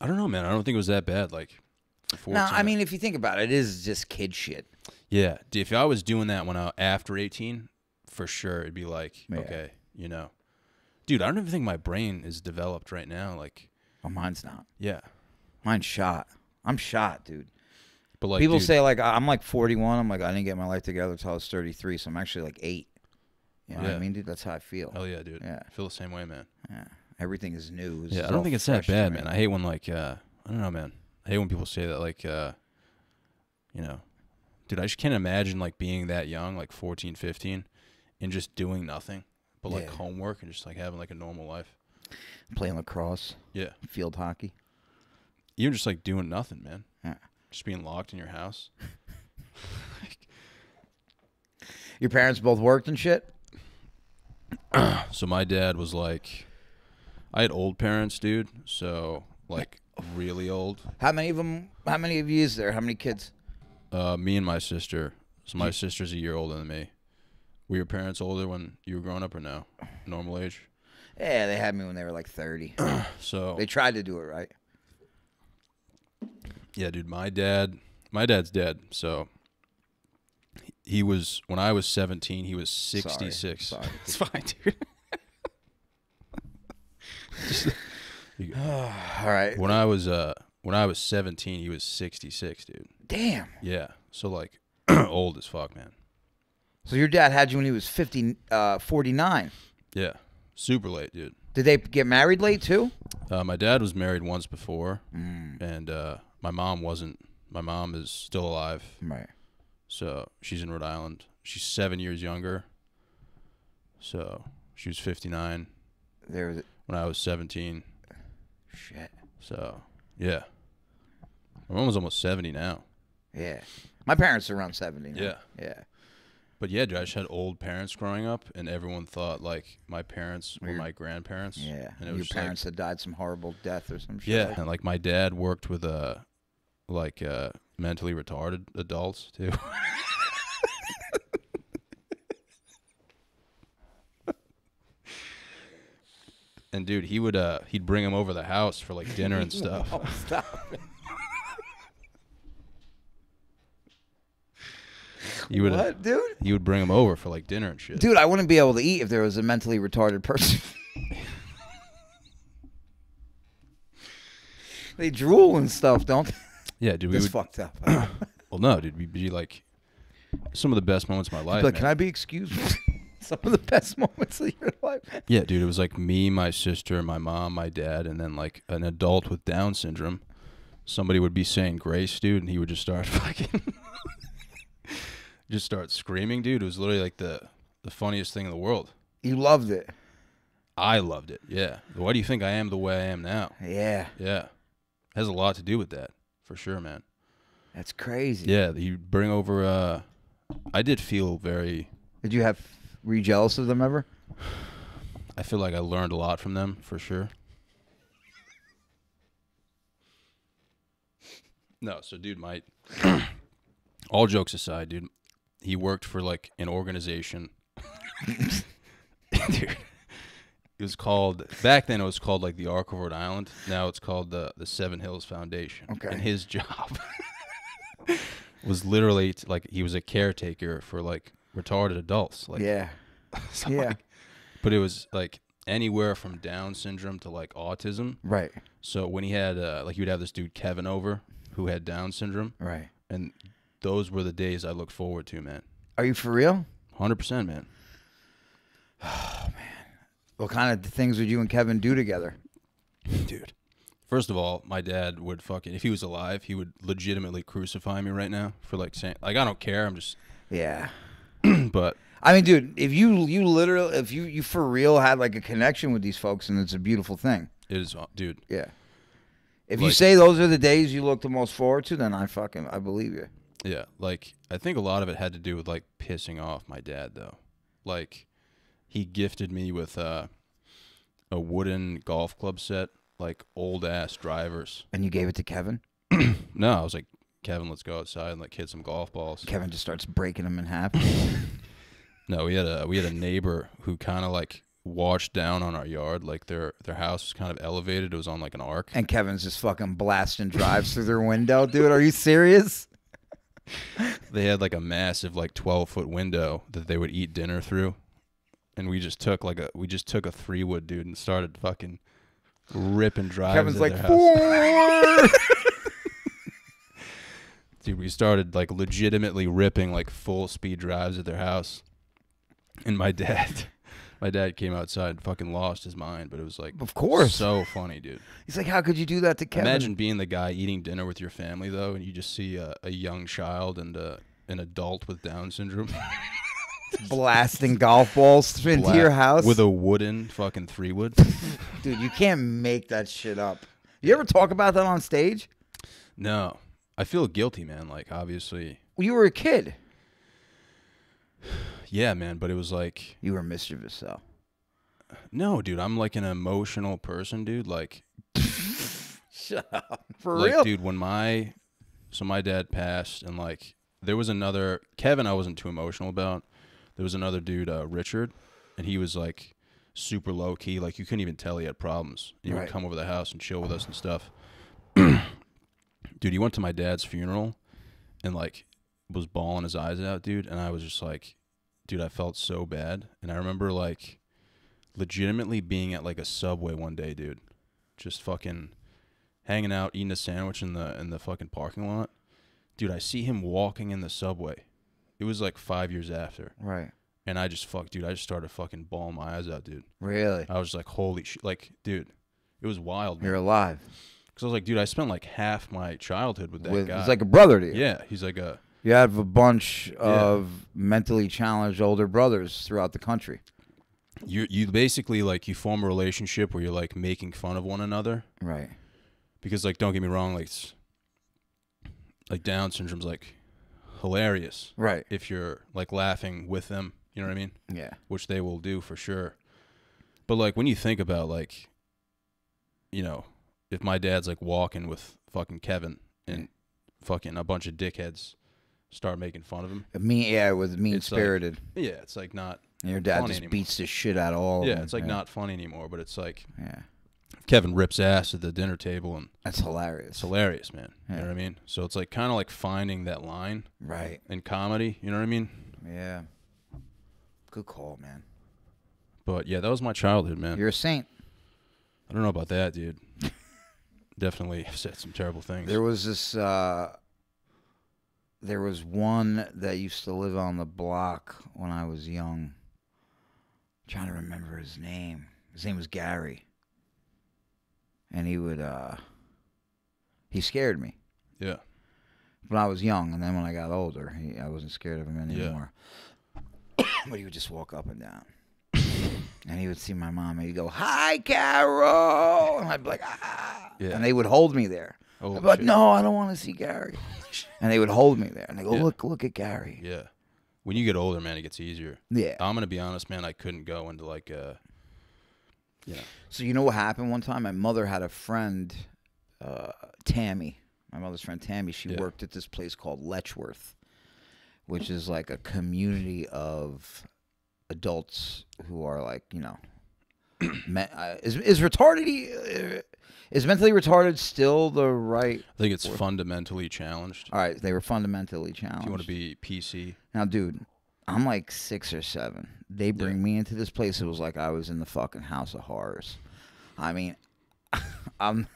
I don't know, man. I don't think it was that bad. Like. No, I mean, if you think about it, it is just kid shit. Yeah, if I was doing that when after 18, for sure it'd be like, okay, you know, dude, I don't even think my brain is developed right now. Like, oh, mine's not. Yeah, mine's shot. I'm shot, dude. But like, people say like I'm like 41. I'm like I didn't get my life together until I was 33, so I'm actually like 8. You know what I mean, dude? That's how I feel. Hell yeah, dude. Yeah, I feel the same way, man. Yeah, everything is new. Yeah, I don't think it's that bad, man. I hate when like I don't know, man. I hate when people say that, like, you know, dude, I just can't imagine, like, being that young, like 14, 15, and just doing nothing but, like, homework and just, like, having, like, a normal life. Playing lacrosse. Yeah. Field hockey. Even just, like, doing nothing, man. Yeah. Just being locked in your house. Your parents both worked and shit? So my dad was, like, I had old parents, dude, so, like... really old. How many of you is there? How many kids? Me and my sister. So my sister's a year older than me. Were your parents older when you were growing up or no? Normal age? Yeah, they had me when they were like 30. So they tried to do it right. Yeah, dude, my dad's dead. So he was, when I was 17, he was 66. Sorry. It's fine, dude. All right. When I was 17, he was 66, dude. Damn. Yeah. So like old as fuck, man. So your dad had you when he was 49. Yeah. Super late, dude. Did they get married late too? My dad was married once before, and my mom wasn't. My mom is still alive. Right. So she's in Rhode Island. She's 7 years younger. So she was 59 when I was 17. Shit. So, yeah. My mom was almost 70 now. Yeah. My parents are around 70 now. Yeah. Yeah. But yeah, dude, I just had old parents growing up, and everyone thought like my parents were my grandparents. Yeah, and it your was just, parents had died some horrible death or some shit. yeah, like and like my dad worked with mentally retarded adults too. And dude, he'd bring him over the house for like dinner and stuff. Oh, stop it. What, dude? He would bring him over for like dinner and shit. Dude, I wouldn't be able to eat if there was a mentally retarded person. They drool and stuff, don't they? Yeah, dude, That's fucked up. Well, no, dude, we'd be like some of the best moments of my life. But man. can I be excused? Some of the best moments of your life. Yeah, dude, it was like me, my sister, my mom, my dad, and then like an adult with Down syndrome. Somebody would be saying grace, dude, and he would just start fucking just start screaming, dude. It was literally like the funniest thing in the world. You loved it. I loved it. Yeah. Why do you think I am the way I am now? Yeah. Yeah. Has a lot to do with that, for sure, man. That's crazy. Yeah, you bring over I did feel very Were you jealous of them ever? I feel like I learned a lot from them, for sure. No, so dude, all jokes aside, dude, he worked for like an organization. Dude, it was called, back then it was called like the Ark of Rhode Island. Now it's called the Seven Hills Foundation. Okay. And his job was literally like he was a caretaker for like retarded adults. Like, Yeah. so, Yeah. like, but it was like anywhere from Down syndrome to like autism. Right. So when he had like you would have this dude Kevin over who had Down syndrome, Right. and those were the days I looked forward to, man. Are you for real? 100%, man. What kind of things would you and Kevin do together? Dude. First of all, my dad would fucking, if he was alive, he would legitimately crucify me right now for like saying, like, I don't care. I'm just, Yeah. but I mean, dude, if you literally, if you for real had like a connection with these folks, and it's a beautiful thing. it is, dude. Yeah. If you Like- say those are the days you look the most forward to, then I believe you. Yeah. Like, I think a lot of it had to do with like pissing off my dad, though. Like, he gifted me with a wooden golf club set, like old ass drivers. And you gave it to Kevin? No, I was like, Kevin, let's go outside and like hit some golf balls. Kevin just starts breaking them in half. No, we had a neighbor who kind of like washed down on our yard. Like their house was kind of elevated. It was on like an arc. And Kevin's just fucking blasting drives through their window, dude. Are you serious? They had like a massive like 12-foot window that they would eat dinner through. And we just took a 3-wood, dude, and started fucking ripping drives. Kevin's at like, their four. house. Dude, we started like legitimately ripping like full speed drives at their house. And my dad came outside and fucking lost his mind, but it was like, Of course. so funny, dude. He's like, how could you do that to Kevin? Imagine being the guy eating dinner with your family though, and you just see a young child and an adult with Down syndrome blasting golf balls into your house. with a wooden fucking 3-wood. Dude, you can't make that shit up. You ever talk about that on stage? No, I feel guilty, man. Like, obviously, Well, you were a kid. yeah, man. But it was like, You were mischievous, though. no, dude. I'm like an emotional person, dude. Like, Shut up. For like, real? dude. When my dad passed, and like there was another Kevin, I wasn't too emotional about. There was another dude, Richard, and he was like super low key. Like you couldn't even tell he had problems. He Right. would come over the house and chill with us and stuff. Dude, he went to my dad's funeral and like was bawling his eyes out, dude. And I was just like, dude, I felt so bad. And I remember like legitimately being at like a Subway one day, dude, just fucking hanging out, eating a sandwich in the fucking parking lot. Dude, I see him walking in the Subway. It was like 5 years after. Right. And I just started fucking bawling my eyes out, dude. Really? I was just like, holy shit. Like, dude, it was wild, man. You're alive. Because I was like, dude, I spent like half my childhood with that guy. He's like a brother to you. Yeah, he's like a... You have a bunch of mentally challenged older brothers throughout the country. You basically, like, you form a relationship where you're, like, making fun of one another. Right. Because, like, don't get me wrong, like, Down syndrome's, like, hilarious. Right. If you're like laughing with them, you know what I mean? Yeah. Which they will do for sure. But like when you think about like, you know, if my dad's like walking with fucking Kevin and fucking a bunch of dickheads start making fun of him. It was mean-spirited. Like, yeah, it's like not and your dad just anymore. beats the shit out of all of them. Yeah, it's like not funny anymore, but it's like yeah. Kevin rips ass at the dinner table and That's hilarious. it's hilarious, man. Yeah. You know what I mean? So it's like kind of like finding that line Right. in comedy, you know what I mean? Yeah. Good call, man. But yeah, that was my childhood, man. You're a saint. I don't know about that, dude. Definitely said some terrible things. There was this there was one that used to live on the block when I was young. I'm trying to remember his name. His name was Gary. And he would he scared me Yeah. when I was young, and then when I got older, I wasn't scared of him anymore. But he would just walk up and down. And he would see my mom, and he'd go, "Hi, Carol," and I'd be like, "Ah," Yeah. and they would hold me there. Oh, I'd be like, shit. "No, I don't want to see Gary," and they would hold me there, and they go, Yeah. "Look at Gary." Yeah. When you get older, man, it gets easier. Yeah. I'm gonna be honest, man. I couldn't go into like you know. So you know what happened one time? My mother had a friend, Tammy. My mother's friend Tammy. She Yeah. worked at this place called Letchworth, which is like a community of adults who are like, you know, is retarded. Is mentally retarded still the right? I think it's fundamentally challenged. All right, they were fundamentally challenged. If you want to be PC. Now, dude, I'm like 6 or 7. They bring me into this place. It was like I was in the fucking House of Horrors. I mean, I'm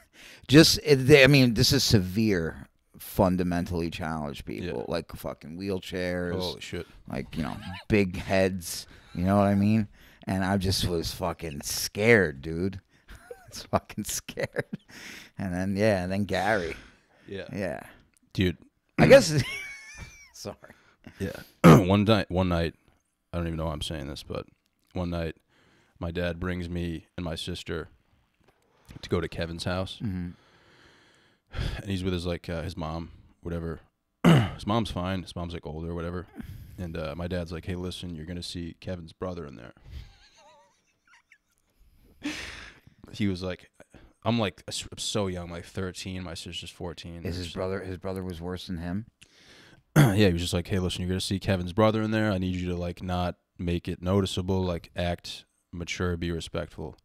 just. I mean, this is severe. Fundamentally challenged people, like fucking wheelchairs. Holy shit. Like, you know, big heads. You know what I mean? And I just was fucking scared, dude. I was fucking scared. And then Gary. Yeah. Yeah. Dude. I guess. Sorry. Yeah. One night, I don't even know why I'm saying this, but one night, my dad brings me and my sister to go to Kevin's house, Mm-hmm. and he's with his mom, whatever. His mom's fine. His mom's like older, whatever. And my dad's like, "Hey, listen, you're gonna see Kevin's brother in there." He was like, I'm so young, like 13. My sister's 14. Is his brother? His brother was worse than him. Yeah, he was just like, "Hey, listen, you're gonna see Kevin's brother in there. I need you to like not make it noticeable, like act mature, be respectful."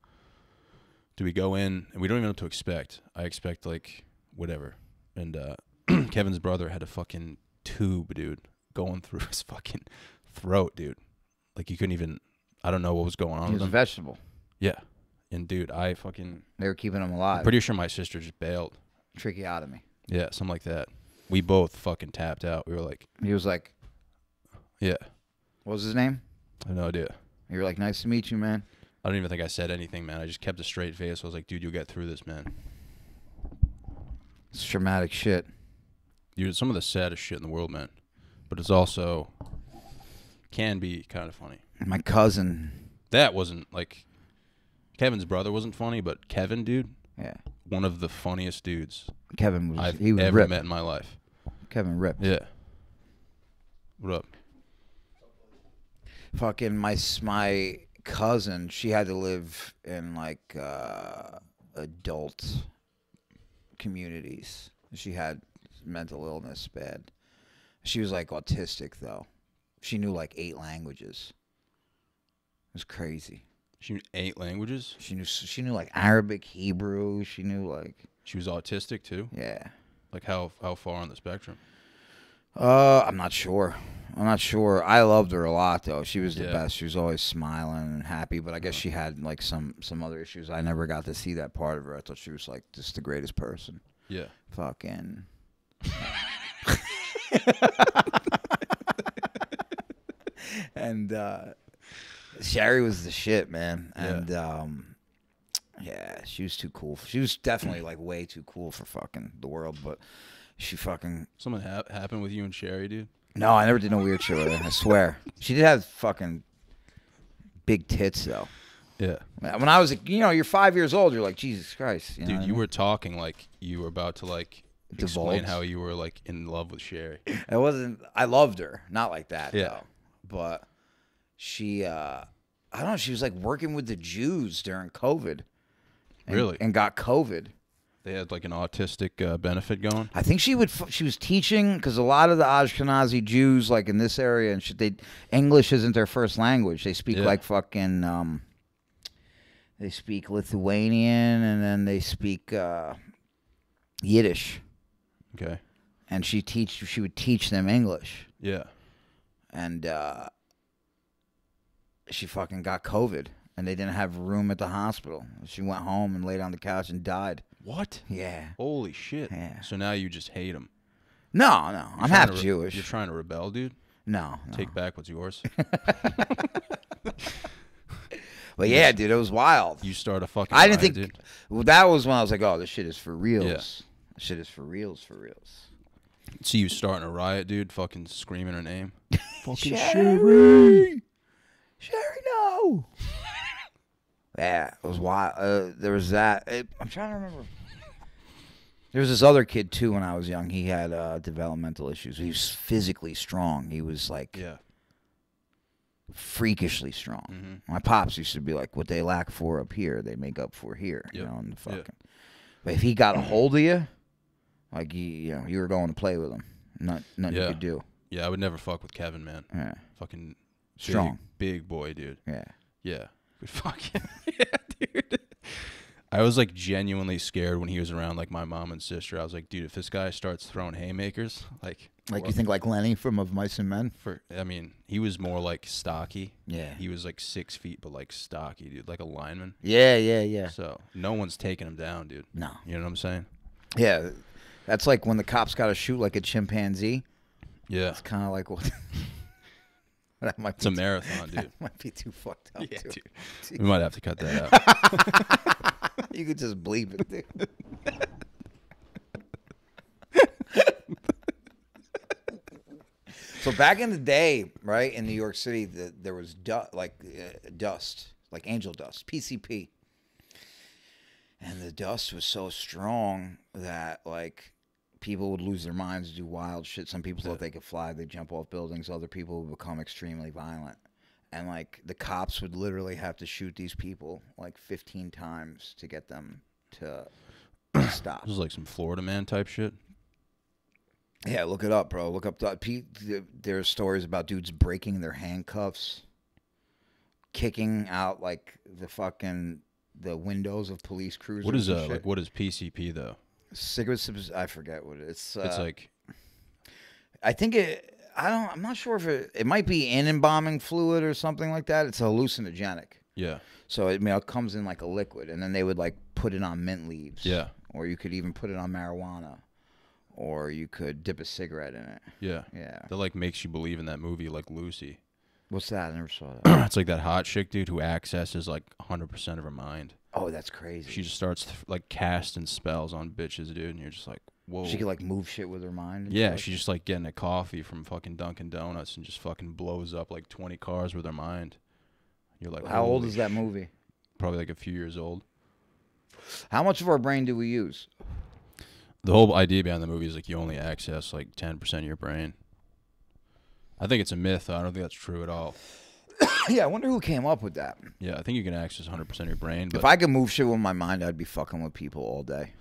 Do we go in and we don't even know what to expect? I expect like whatever. And Kevin's brother had a fucking tube, dude, going through his fucking throat, dude. Like you couldn't even. I don't know what was going on He with was a him. vegetable. Yeah, and dude, I fucking. They were keeping him alive. Pretty sure my sister just bailed. Tracheotomy. Yeah, something like that. We both fucking tapped out. We were like, He was like, yeah, what was his name? I have no idea. You were like, "Nice to meet you, man." I don't even think I said anything, man. I just kept a straight face. I was like, "Dude, you'll get through this, man." It's traumatic shit. Dude, it's some of the saddest shit in the world, man. But it's also can be kind of funny. My cousin. That wasn't like Kevin's brother wasn't funny, but Kevin, dude, Yeah. one of the funniest dudes Kevin was. I've he was ever ripped. met in my life. Kevin ripped. Yeah. What up? Fucking my cousin, she had to live in like adult communities. She had mental illness bad. She was like autistic though. She knew like 8 languages. It was crazy. She knew 8 languages. She knew like Arabic, Hebrew. She knew like She was autistic too. yeah. Like how far on the spectrum? I'm not sure. I loved her a lot though. She was the Yeah. best. She was always smiling and happy, but I guess she had like some other issues. I never got to see that part of her. I thought she was like just the greatest person. Yeah. Fucking and Sherry was the shit, man. And yeah, she was too cool. She was definitely like way too cool for fucking the world, but she fucking Something happened with you and Sherry, dude. no, I never did no weird shit with her. I swear. She did have fucking big tits though. Yeah. When I was, you're 5 years old, you're like, Jesus Christ, Dude, you were talking like you were about to like explain divulge. how you were like in love with Sherry. It wasn't. I loved her, not like that. Yeah. Though. But she, I don't know. She was like working with the Jews during COVID. Really? And got COVID. They had like an autistic benefit going. I think she was teaching because a lot of the Ashkenazi Jews, like in this area, and shit, English isn't their first language. They speak like fucking. They speak Lithuanian, and then they speak Yiddish. Okay. And she would teach them English. Yeah. And she fucking got COVID, and they didn't have room at the hospital. She went home and laid on the couch and died. What? Yeah. Holy shit. Yeah. So now you just hate him. No, I'm half Jewish. You're trying to rebel, dude? No. Take back what's yours? But yeah, dude, it was wild. You start a fucking I didn't riot, think... dude. Well, that was when I was like, oh, this shit is for reals. Yeah. This shit is for reals, for reals. See you starting a riot, dude, fucking screaming her name. Fucking Sherry! Sherry, no! Yeah, it was wild. There was that. I'm trying to remember. There was this other kid, too, when I was young. He had developmental issues. He was physically strong. He was, like, freakishly strong. Mm-hmm. My pops used to be like, what they lack for up here, they make up for here. Yep. You know, and the fucking... Yep. But if he got a hold of you, like, you were going to play with him. Nothing you could do. Yeah, I would never fuck with Kevin, man. Yeah. Fucking Strong. big boy, dude. Yeah. Yeah. Good fuck him. Yeah, dude. I was like genuinely scared when he was around like my mom and sister. I was like, dude, if this guy starts throwing haymakers, like you think like Lenny from Of Mice and Men? I mean, he was more like stocky. Yeah. He was like 6 feet, but like stocky, dude, like a lineman. Yeah. So no one's taking him down, dude. No. You know what I'm saying? Yeah. That's like when the cops got to shoot like a chimpanzee. Yeah. It's kind of like what... That might It's a marathon, dude. That might be too fucked up, Yeah, too. dude. We might have to cut that out. You could just bleep it, dude. So back in the day, right, in New York City, there was dust, like angel dust, PCP. And the dust was so strong that, like, people would lose their minds, do wild shit. Some people thought they could fly. They'd jump off buildings. Other people would become extremely violent. And, like, the cops would literally have to shoot these people, like, 15 times to get them to stop. This is like some Florida man type shit. Yeah, look it up, bro. Look up. There's stories about dudes breaking their handcuffs, kicking out, like, the windows of police cruisers. What is what is PCP though? Cigarettes. I forget what it is. It's like, I think I'm not sure if it might be an embalming fluid or something like that. It's hallucinogenic. yeah, So it comes in like a liquid, and then they would like put it on mint leaves. Yeah. Or you could even put it on marijuana, or you could dip a cigarette in it. yeah. Yeah. That like makes you believe in that movie, like Lucy. What's that? I never saw that. It's like that hot chick, dude, who accesses like 100% of her mind. Oh, that's crazy. She just starts like casting spells on bitches, dude, and you're just like, whoa. She could like move shit with her mind. And Yeah, stuff. she's just like getting a coffee from fucking Dunkin' Donuts and just fucking blows up like 20 cars with her mind. You're like, How old holy is that movie? Probably like a few years old. How much of our brain do we use? The whole idea behind the movie is like you only access like 10% of your brain. I think it's a myth. I don't think that's true at all. Yeah, I wonder who came up with that. Yeah, I think you can access 100% of your brain. But If I could move shit with my mind, I'd be fucking with people all day.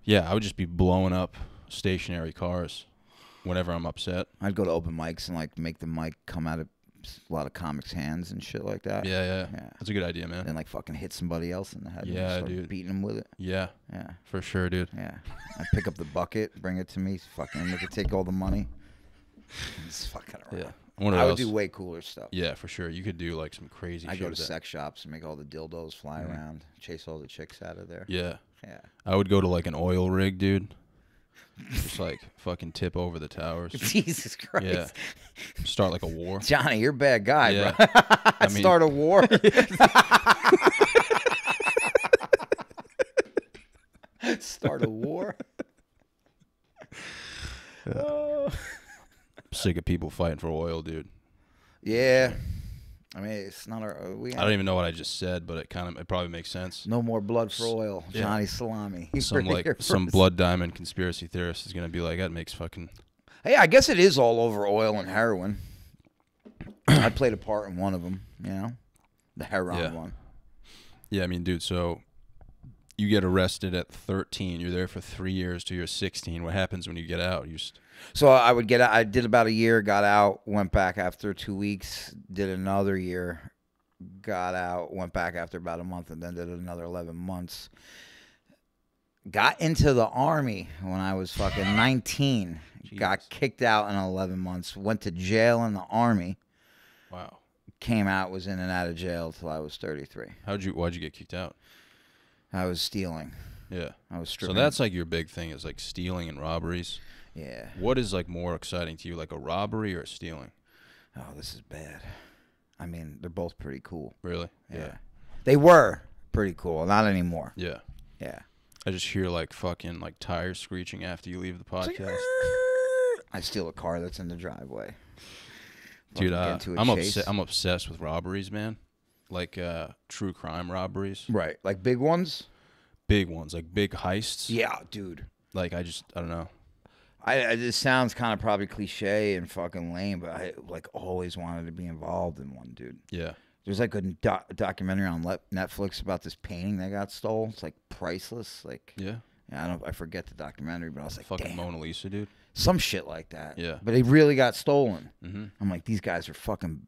yeah, I would just be blowing up stationary cars whenever I'm upset. I'd go to open mics and like make the mic come out of a lot of comics' hands and shit like that. Yeah. Yeah. That's a good idea, man. And like fucking hit somebody else in the head. Yeah, and start dude. beating them with it. Yeah, Yeah. for sure, dude. Yeah. I'd pick up the bucket, bring it to me, fucking make it take all the money. Just fucking around. Yeah. I wonder I what would else. do way cooler stuff. Yeah, for sure. You could do like some crazy I shit. go to with that. sex shops and make all the dildos fly around, chase all the chicks out of there. Yeah. Yeah. I would go to like an oil rig, dude. Just like fucking tip over the towers. Jesus Christ. Yeah. Start like a war. Johnny, you're a bad guy, Yeah. bro. I mean- Start a war. Start a war. Sick of people fighting for oil, dude. Yeah. I mean, it's not our. I don't even know what I just said, but it probably makes sense. No more blood for oil, Yeah. Johnny Salami. You Some heard it here some first. blood diamond conspiracy theorist is gonna be like, that makes fucking. Hey, I guess it is all over oil and heroin. I played a part in one of them. You know, the heroin one. Yeah, I mean, dude. So you get arrested at 13. You're there for 3 years till you're 16. What happens when you get out? So I would get out. I did about a year, got out, went back after 2 weeks, did another year, got out, went back after about a month, and then did another 11 months. Got into the Army when I was fucking 19. Jesus. Got kicked out in 11 months. Went to jail in the Army. Wow. Came out, was in and out of jail till I was 33. Why'd you get kicked out? I was stealing. Yeah. I was stripping. So that's like your big thing is like stealing and robberies. Yeah. What is like more exciting to you, like a robbery or a stealing? Oh, this is bad. I mean, they're both pretty cool. Really? Yeah. They were pretty cool. Not anymore. Yeah. Yeah. I just hear like fucking like tires screeching after you leave the podcast. I steal a car that's in the driveway. Dude, Fucking get into a chase. I'm obsessed with robberies, man. Like true crime robberies. Right. Like big ones? Big ones, like big heists. Yeah, dude. Like I don't know. This sounds kind of probably cliche and fucking lame, but I like always wanted to be involved in one, dude. Yeah. There's like a documentary on Netflix about this painting that got stolen. It's like priceless. Like, Yeah. I forget the documentary, but I was like, Fucking damn, Mona Lisa, dude. some shit like that. Yeah. But it really got stolen. Mm-hmm. I'm like, these guys are fucking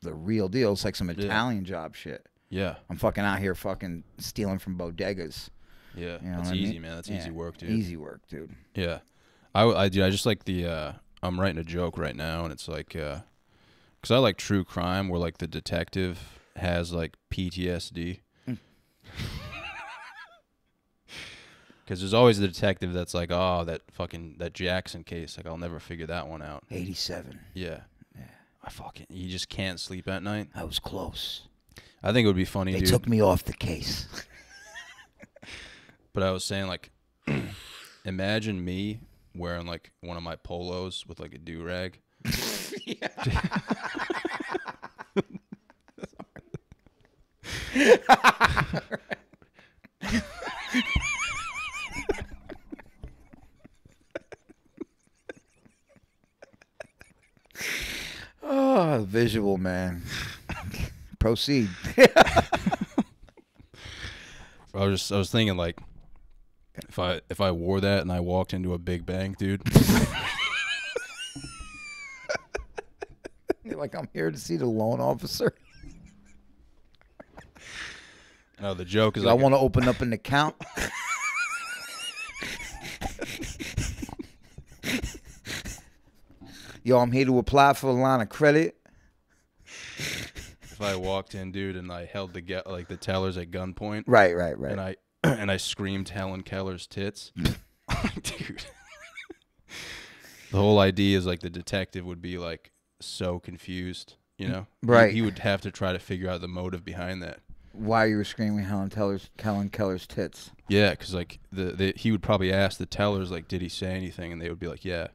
the real deal. It's like some Italian job shit. Yeah. I'm fucking out here fucking stealing from bodegas. Yeah. You know That's what I easy, mean? man. That's Yeah, easy work, dude. Easy work, dude. Yeah. I just like the I'm writing a joke right now, and it's like because I like true crime where like the detective has like PTSD. Because there's always the detective that's like, oh, that Jackson case, like I'll never figure that one out. 87. Yeah. You just can't sleep at night. I was close. I think it would be funny, They dude. took me off the case. But I was saying, like, imagine me wearing like one of my polos with like a do-rag. Oh, visual, man. Proceed. I was thinking like if I wore that and I walked into a big bank, dude. You're like, I'm here to see the loan officer. No, the joke is I like, want to open up an account. Yo, I'm here to apply for a line of credit. if I walked in, dude, and I held the tellers at gunpoint, Right. and I screamed Helen Keller's tits, dude. The whole idea is like the detective would be like so confused, you know? Right. He would have to try to figure out the motive behind that. Why you were screaming Helen Keller's tits? Yeah, because like he would probably ask the tellers like, did he say anything, and they would be like, yeah.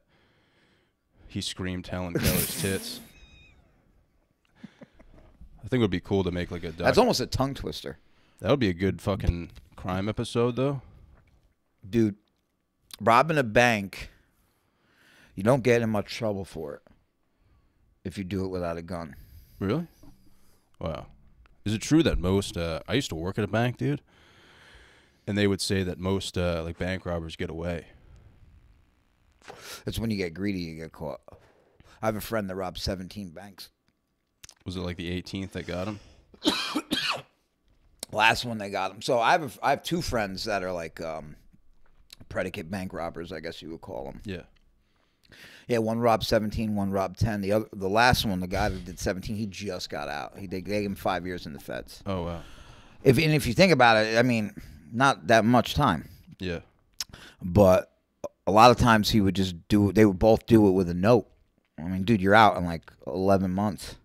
He screamed Helen Keller's tits. I think it would be cool to make like a That's almost a tongue twister. That would be a good fucking crime episode, though. Dude, robbing a bank, you don't get in much trouble for it if you do it without a gun. Really? Wow. Is it true that most I used to work at a bank, dude, and they would say that most like bank robbers get away? It's when you get greedy, you get caught. I have a friend that robbed 17 banks. Was it like the 18th that got him? Last one they got him. So I have two friends that are like predicate bank robbers, I guess you would call them. Yeah. Yeah, one robbed 17, one robbed 10. The last one, the guy that did 17, he just got out. They gave him 5 years in the feds. Oh wow. If you think about it, I mean, not that much time. Yeah. But a lot of times he would just they would both do it with a note. I mean, dude, you're out in like 11 months.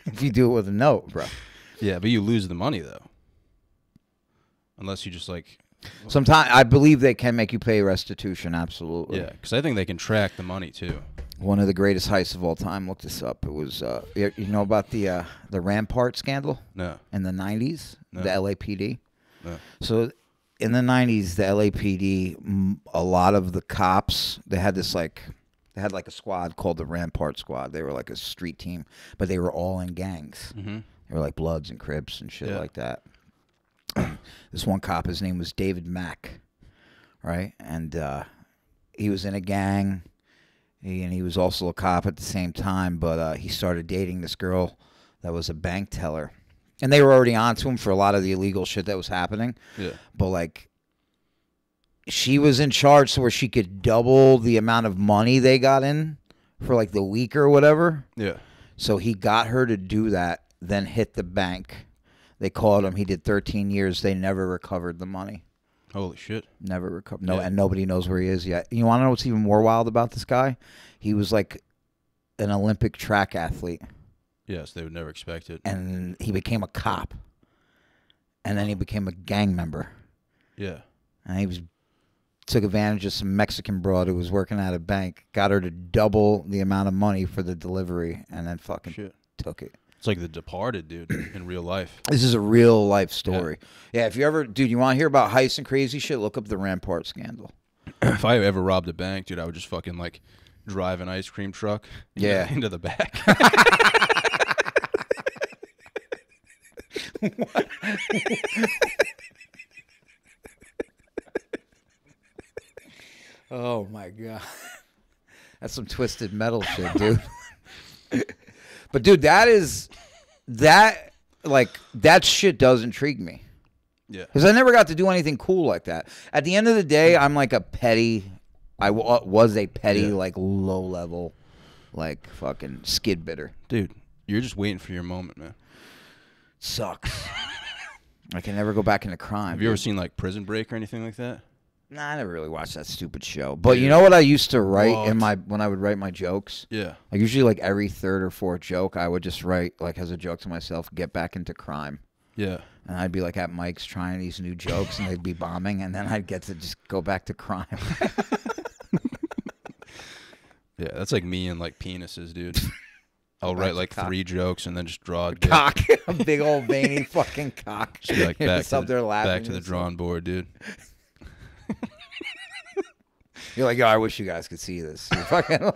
If you do it with a note, bro. Yeah, but you lose the money though. Unless you just like. Sometimes I believe they can make you pay restitution. Absolutely. Yeah, because I think they can track the money too. One of the greatest heists of all time. Look this up. It was, you know about the Rampart scandal No. in the 90s? No. The LAPD? No. So in the 90s, the LAPD, a lot of the cops, they had like a squad called the Rampart Squad. They were like a street team, but they were all in gangs. Mm-hmm. They were like Bloods and Crips and shit Yeah. like that. This one cop, his name was David Mack, right? And he was in a gang, and he was also a cop at the same time, but he started dating this girl that was a bank teller. And they were already onto him for a lot of the illegal shit that was happening. Yeah. But, like, she was in charge so where she could double the amount of money they got in for, like, the week or whatever. Yeah. So he got her to do that, then hit the bank. They called him. He did 13 years. They never recovered the money. Holy shit. Never recovered. No, Yeah. and nobody knows where he is yet. You want to know what's even more wild about this guy? He was, like, an Olympic track athlete. Yes, they would never expect it. And he became a cop. And then he became a gang member. Yeah. And he took advantage of some Mexican broad who was working at a bank, got her to double the amount of money for the delivery, and then fucking Shit. took it. It's like The Departed, dude, in real life. This is a real life story. Yeah, if you ever, dude, you want to hear about heists and crazy shit, look up the Rampart scandal. If I ever robbed a bank, dude, I would just fucking, like, drive an ice cream truck into the back. Oh my god, that's some twisted metal shit, dude. But dude, that shit does intrigue me. Yeah. Because I never got to do anything cool like that. At the end of the day, I'm like a petty. I was a petty, like low level, like fucking skid bidder. Dude, you're just waiting for your moment, man. Sucks. I can never go back into crime. Have you ever seen like Prison Break or anything like that? Nah, I never really watched that stupid show. But you know what I used to write What? when I would write my jokes? Yeah. Like usually like every third or fourth joke, I would just write like as a joke to myself, get back into crime. Yeah. And I'd be like at Mike's trying these new jokes and they'd be bombing and then I'd get to just go back to crime. Yeah, that's like me and like penises, dude. I'll write like cock. 3 jokes and then just draw a dick. Cock. A big old veiny fucking cock. Just be like Just up there laughing back to the yourself. drawing board, dude. You're like, yo, I wish you guys could see this. You're fucking I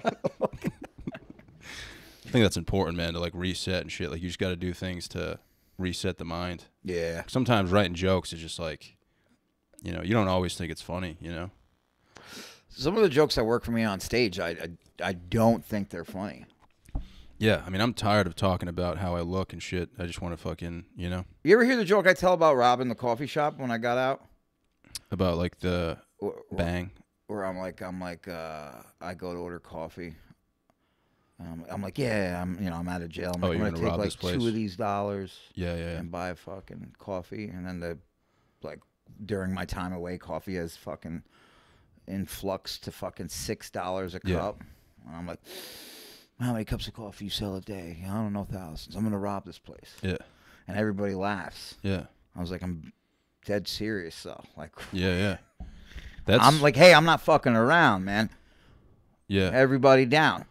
think that's important, man, to like reset and shit. Like you just got to do things to reset the mind. yeah. Sometimes writing jokes is just like, you know, you don't always think it's funny, you know? Some of the jokes that work for me on stage, I don't think they're funny. Yeah, I mean, I'm tired of talking about how I look and shit. I just want to fucking, you know, You ever hear the joke I tell about robbing the coffee shop when I got out? about like the bang. Where I'm like, I go to order coffee. I'm like, yeah, I'm out of jail. I'm, Oh, like, you're I'm gonna gonna rob take this like place. $2 of these dollars Yeah, yeah, yeah. and buy a fucking coffee, and then during my time away, coffee has fucking influx to fucking $6 a Yeah. cup. And I'm like, how many cups of coffee you sell a day? I don't know, thousands. I'm gonna rob this place. Yeah, And everybody laughs. yeah, I was like, I'm dead serious though. Like, yeah, yeah. That's I'm like, hey, I'm not fucking around, man. yeah, Everybody down.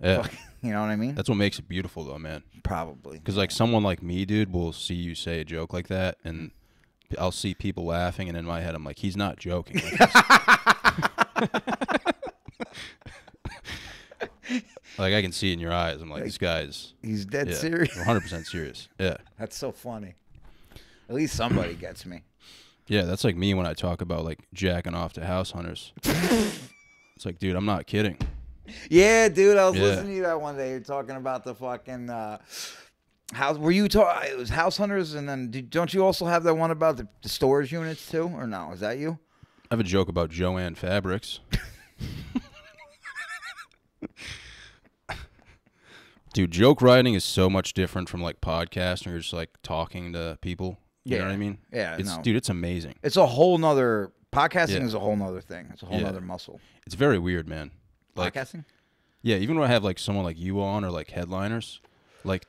yeah. You know what I mean? That's what makes it beautiful, though, man. Probably. Because like someone like me, dude, will see you say a joke like that, and I'll see people laughing, and in my head, I'm like, he's not joking. Like I can see it in your eyes. I'm like, this guy's He's dead serious. 100% serious. Yeah, That's so funny. At least somebody gets me. yeah. That's like me when I talk about like jacking off to house hunters. It's like, dude, I'm not kidding. Yeah, dude. I was Yeah. listening to you that one day. You're talking about the fucking house. Were you talking? It was house hunters, and then don't you also have that one about the storage units too, or no? Is that you? I have a joke about Joanne Fabrics. Dude, joke writing is so much different from like podcasting or just like talking to people. You know what I mean? Yeah, Dude, it's amazing. It's a whole nother podcasting. Yeah. Is a whole nother thing. It's a whole Yeah. nother muscle. It's very weird, man. Like, Podcasting. yeah, even when I have like someone like you on or like headliners, like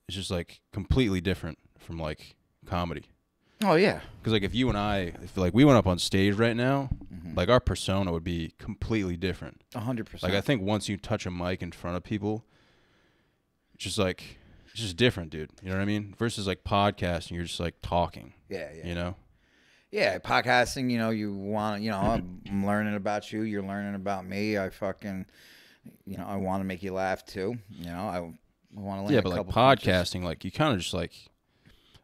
it's just like completely different from like comedy. Oh yeah. Because like if you and I, if like we went up on stage right now, like our persona would be completely different. 100%. Like I think once you touch a mic in front of people, it's just like it's just different, dude. You know what I mean? Versus like podcasting, you're just like talking. Yeah. You know? Yeah, podcasting, you know, you want, you know, I'm learning about you, you're learning about me. I fucking, you know, I want to make you laugh too. You know, I want to learn. Yeah, a but like couple podcasting, like you kind of just like,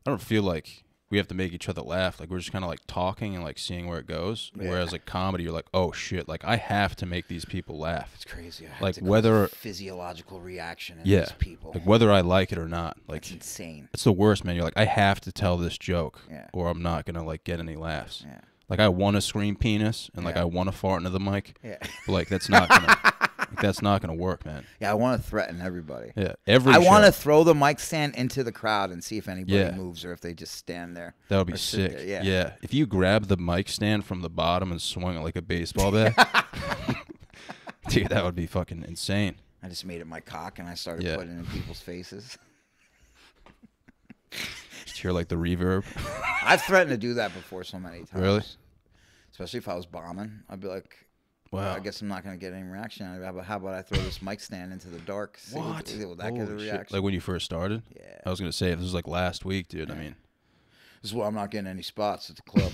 I don't feel like we have to make each other laugh. Like we're just kind of like talking and like seeing where it goes. Yeah. Whereas like comedy, you're like, oh shit, like I have to make these people laugh. It's crazy. I have Like to cause whether a physiological reaction in yeah, these people. like whether I like it or not. Like It's insane. it's the worst, man. You're like, I have to tell this joke, Yeah. or I'm not gonna like get any laughs. Yeah. Like I want to scream penis and like Yeah. I want to fart into the mic, Yeah. but like that's not gonna like, that's not gonna work, man. Yeah, I want to threaten everybody. Yeah, I want to throw the mic stand into the crowd and see if anybody Yeah. moves or if they just stand there. that would be or sit sick. there. Yeah, if you grab the mic stand from the bottom and swung it like a baseball bat, dude, that would be fucking insane. I just made it my cock and I started Yeah. putting it in people's faces. Just hear like the reverb. I've threatened to do that before so many times. Really? Especially if I was bombing. I'd be like, Wow. I guess I'm not going to get any reaction. How about I throw this mic stand into the dark? See will that get a Holy shit. reaction? Like when you first started? Yeah. I was gonna say if this was like last week, dude. I mean, This is why I'm not getting any spots at the club.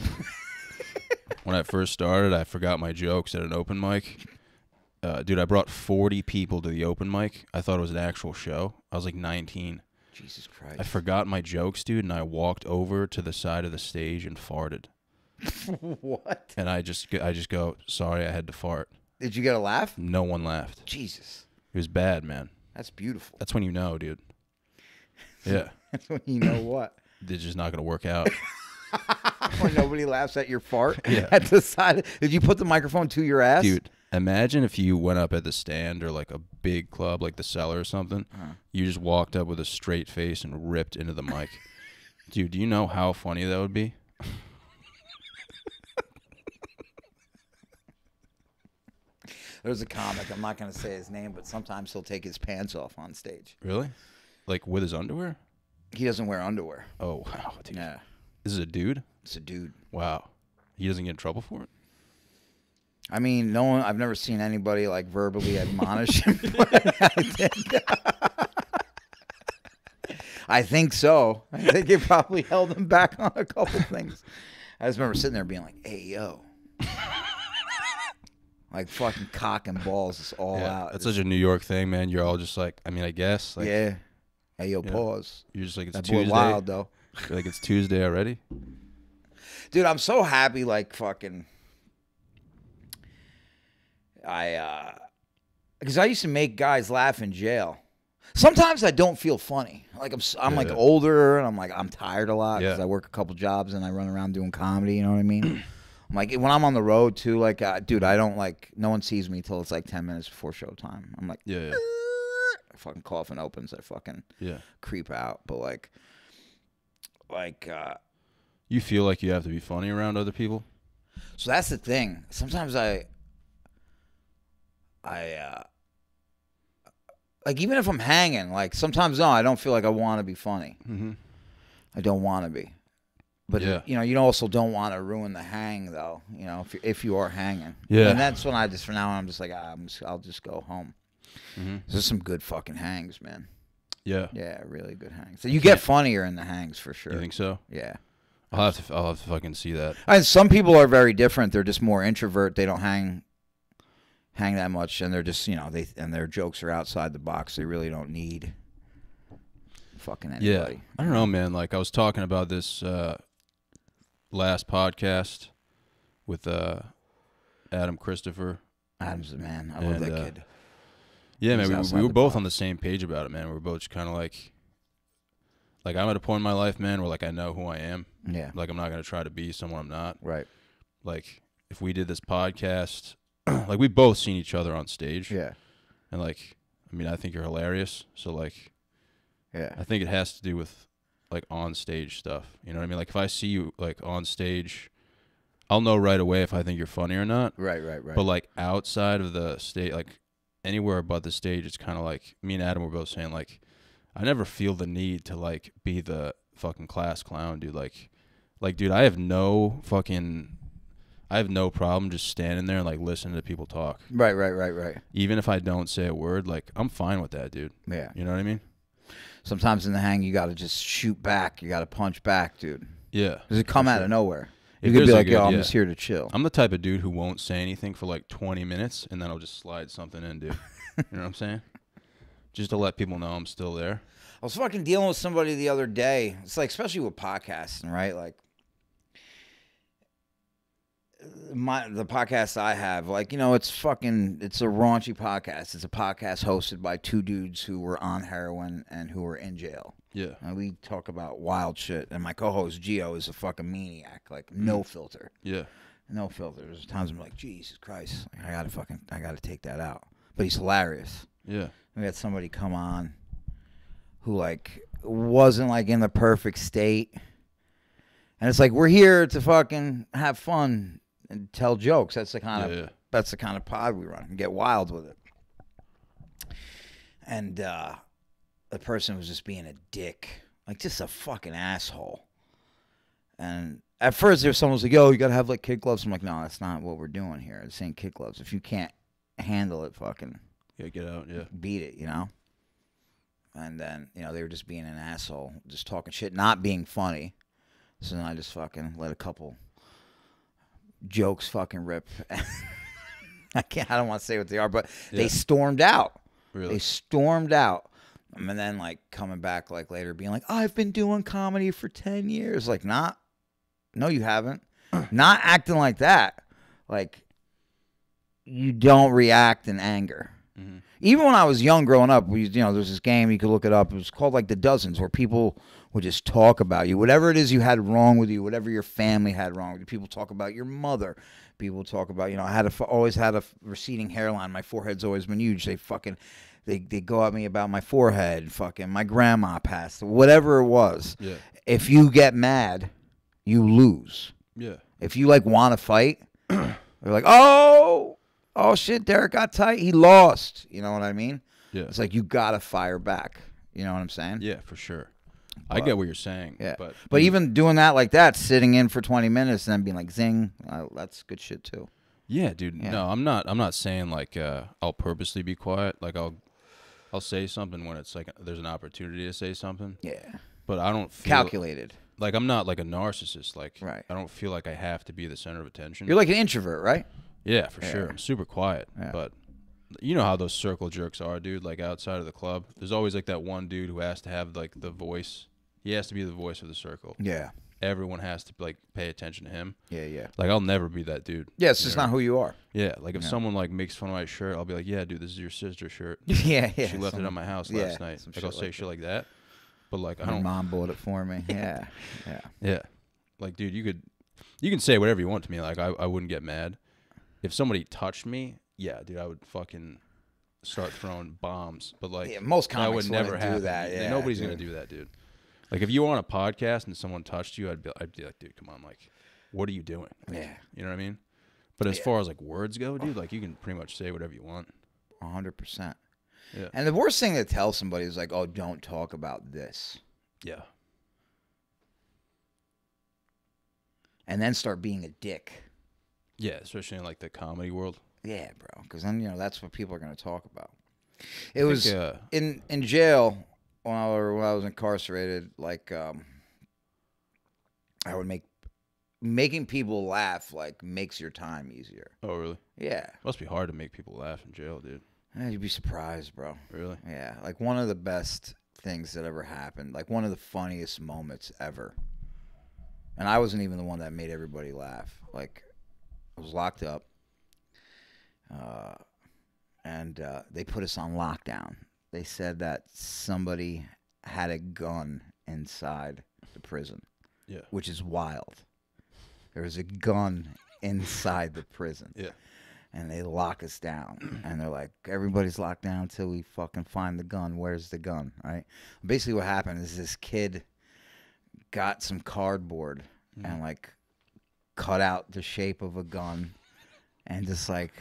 when I first started, I forgot my jokes at an open mic. Dude, I brought 40 people to the open mic. I thought it was an actual show. I was like 19. Jesus Christ. I forgot my jokes, dude, and I walked over to the side of the stage and farted. What? And I just go, sorry, I had to fart. Did you get a laugh? No one laughed. Jesus. It was bad, man. That's beautiful. That's when you know, dude. Yeah. That's when you know what. It's just not going to work out. When nobody laughs at your fart Yeah. at the side. Did you put the microphone to your ass? Dude, imagine if you went up at the Stand or like a big club like the Cellar or something. You just walked up with a straight face and ripped into the mic. Dude, do you know how funny that would be? There's a comic. I'm not going to say his name, but sometimes he'll take his pants off on stage. Really? Like with his underwear? He doesn't wear underwear. Oh, wow. Dude. Yeah. This is a dude? It's a dude. Wow. He doesn't get in trouble for it? I mean, no one. I've never seen anybody like verbally admonish him. But I think so. I think it probably held him back on a couple things. I just remember sitting there being like, "Hey, yo." Like fucking cock and balls is all out. That's such a New York thing, man. You're all just like, I mean, I guess. Like, yeah. Hey, yo, Yeah. pause. You're just like, it's That boy Tuesday. wild, though. You're like, it's Tuesday already? Dude, I'm so happy, like, fucking... Because I used to make guys laugh in jail. Sometimes I don't feel funny. Like, I'm like, Yeah. older, and I'm like, I'm tired a lot because Yeah. I work a couple jobs, and I run around doing comedy, you know what I mean? I'm like, when I'm on the road, too, like, dude, I don't, like, no one sees me till it's, like, 10 minutes before showtime. I'm like, Yeah, yeah. I fucking coffin opens, I fucking Yeah. creep out. But, like, You feel like you have to be funny around other people? so that's the thing. Sometimes I like, even if I'm hanging, like, sometimes, no, I don't feel like I want to be funny. Mm-hmm. I don't want to be. But, Yeah. you know, you also don't want to ruin the hang, though, you know, if you are hanging. Yeah. And that's when I just, from now on, I'm just like, I'll just go home. Mm-hmm. There's some good fucking hangs, man. Yeah. Yeah, really good hangs. So you get funnier in the hangs, for sure. You think so? Yeah. I'll have to fucking see that. And some people are very different. They're just more introvert. They don't hang that much, and they're just, you know, and their jokes are outside the box. They really don't need fucking anybody. Yeah. I don't know, man. Like, I was talking about this last podcast with Adam Christopher. Adam's the man. I love And, that kid. Yeah, He's man. outside We were the both box. on the same page about it, man. We were both just kind of like I'm at a point in my life, man, where like I know who I am. Yeah. Like, I'm not gonna try to be someone I'm not. Right. Like, if we did this podcast, like, we've both seen each other on stage. Yeah. And like, I mean, I think you're hilarious. So like, Yeah. I think it has to do with like on stage stuff. You know what I mean? Like, if I see you like on stage, I'll know right away if I think you're funny or not. Right. But like outside of the stage, like anywhere but the stage, it's kind of like me and Adam were both saying, like, I never feel the need to like be the fucking class clown, dude. Like Like, dude, I have no problem just standing there and like listening to people talk. Right. Even if I don't say a word, like I'm fine with that, dude. Yeah. You know what I mean? Sometimes in the hang, you got to just shoot back. You got to punch back, dude. Yeah. Does it come out of nowhere? You If could be there's a like, yo, good- I'm yeah. just here to chill. I'm the type of dude who won't say anything for like 20 minutes and then I'll just slide something in, dude. You know what I'm saying? Just to let people know I'm still there. I was fucking dealing with somebody the other day. It's like, especially with podcasting, right? Like, the podcast I have, like, you know, it's a raunchy podcast. It's a podcast hosted by two dudes who were on heroin and who were in jail. Yeah. And we talk about wild shit. And my co-host Gio is a fucking maniac, like no filter. Yeah. No filter. There's times I'm like, Jesus Christ, like, I gotta take that out. But he's hilarious. Yeah. We had somebody come on who like wasn't like in the perfect state. And it's like, we're here to fucking have fun and tell jokes. That's the kind of pod we run. And get wild with it. And the person was just being a dick. Like just a fucking asshole. And at first there was someone was like, yo, you gotta have like kid gloves. I'm like, no, that's not what we're doing here. This ain't kid gloves. If you can't handle it, fucking Get out, yeah. beat it, you know? And then, you know, they were just being an asshole, just talking shit, not being funny. So then I just fucking let a couple jokes fucking rip. I don't want to say what they are, but they stormed out. Really? They stormed out. And then, like, coming back, like, later being like, I've been doing comedy for 10 years. Like, no, you haven't. Not acting like that. Like, you don't react in anger. Mm-hmm. Even when I was young growing up, there's this game, you could look it up. It was called like The Dozens, where people would just talk about you. Whatever it is you had wrong with you, whatever your family had wrong with you. People talk about your mother. People talk about, I always had a receding hairline. My forehead's always been huge. They go at me about my forehead. Fucking my grandma passed. Whatever it was. Yeah. If you get mad, you lose. Yeah. If you like want to fight, they're like, oh shit, Derek got tight. He lost. You know what I mean? Yeah. It's like you gotta fire back. You know what I'm saying? Yeah, for sure. I get what you're saying. Yeah. But even doing that like that, sitting in for 20 minutes and then being like, zing, that's good shit too. Yeah, dude. Yeah. No, I'm not saying like I'll purposely be quiet. Like I'll say something when it's like there's an opportunity to say something. Yeah. But I don't feel Calculated. like I'm not like a narcissist. Like Right. I don't feel like I have to be the center of attention. You're like an introvert, right? Yeah, for sure. I'm super quiet. Yeah. But you know how those circle jerks are, dude. Like outside of the club, there's always like that one dude who has to have like the voice. He has to be the voice of the circle. Yeah. Everyone has to like pay attention to him. Yeah. Like I'll never be that dude. Yeah, it's just not who you are. Yeah, like if someone like makes fun of my shirt, I'll be like, "Yeah, dude, this is your sister's shirt. Yeah. She left it at my house last night." some Like I'll shit say like shit like that. But like I My don't. mom bought it for me. Yeah. Yeah, like dude, you can say whatever you want to me. Like I wouldn't get mad. If somebody touched me, yeah, dude, I would fucking start throwing bombs. But like, Yeah, most that comics would never wouldn't do happen. that, yeah, Nobody's dude. gonna do that, dude. Like if you were on a podcast and someone touched you, I'd be like, dude, come on, like, what are you doing? Like, Yeah. you know what I mean? But as far as like words go, dude, like you can pretty much say whatever you want. 100%. Yeah. And the worst thing to tell somebody is like, oh, don't talk about this. Yeah. And then start being a dick. Yeah, especially in like the comedy world. Yeah, bro. Because then, that's what people are going to talk about. It I was think, in jail when I was incarcerated, like, I would making people laugh, like, makes your time easier. Oh, really? Yeah. Must be hard to make people laugh in jail, dude. You'd be surprised, bro. Really? Yeah. Like, one of the best things that ever happened. Like, one of the funniest moments ever. And I wasn't even the one that made everybody laugh. Like, I was locked up. And they put us on lockdown. They said that somebody had a gun inside the prison. Yeah. Which is wild. There was a gun inside the prison. Yeah. And they lock us down. And they're like, everybody's locked down until we fucking find the gun. Where's the gun? Right? Basically what happened is this kid got some cardboard and like cut out the shape of a gun and just like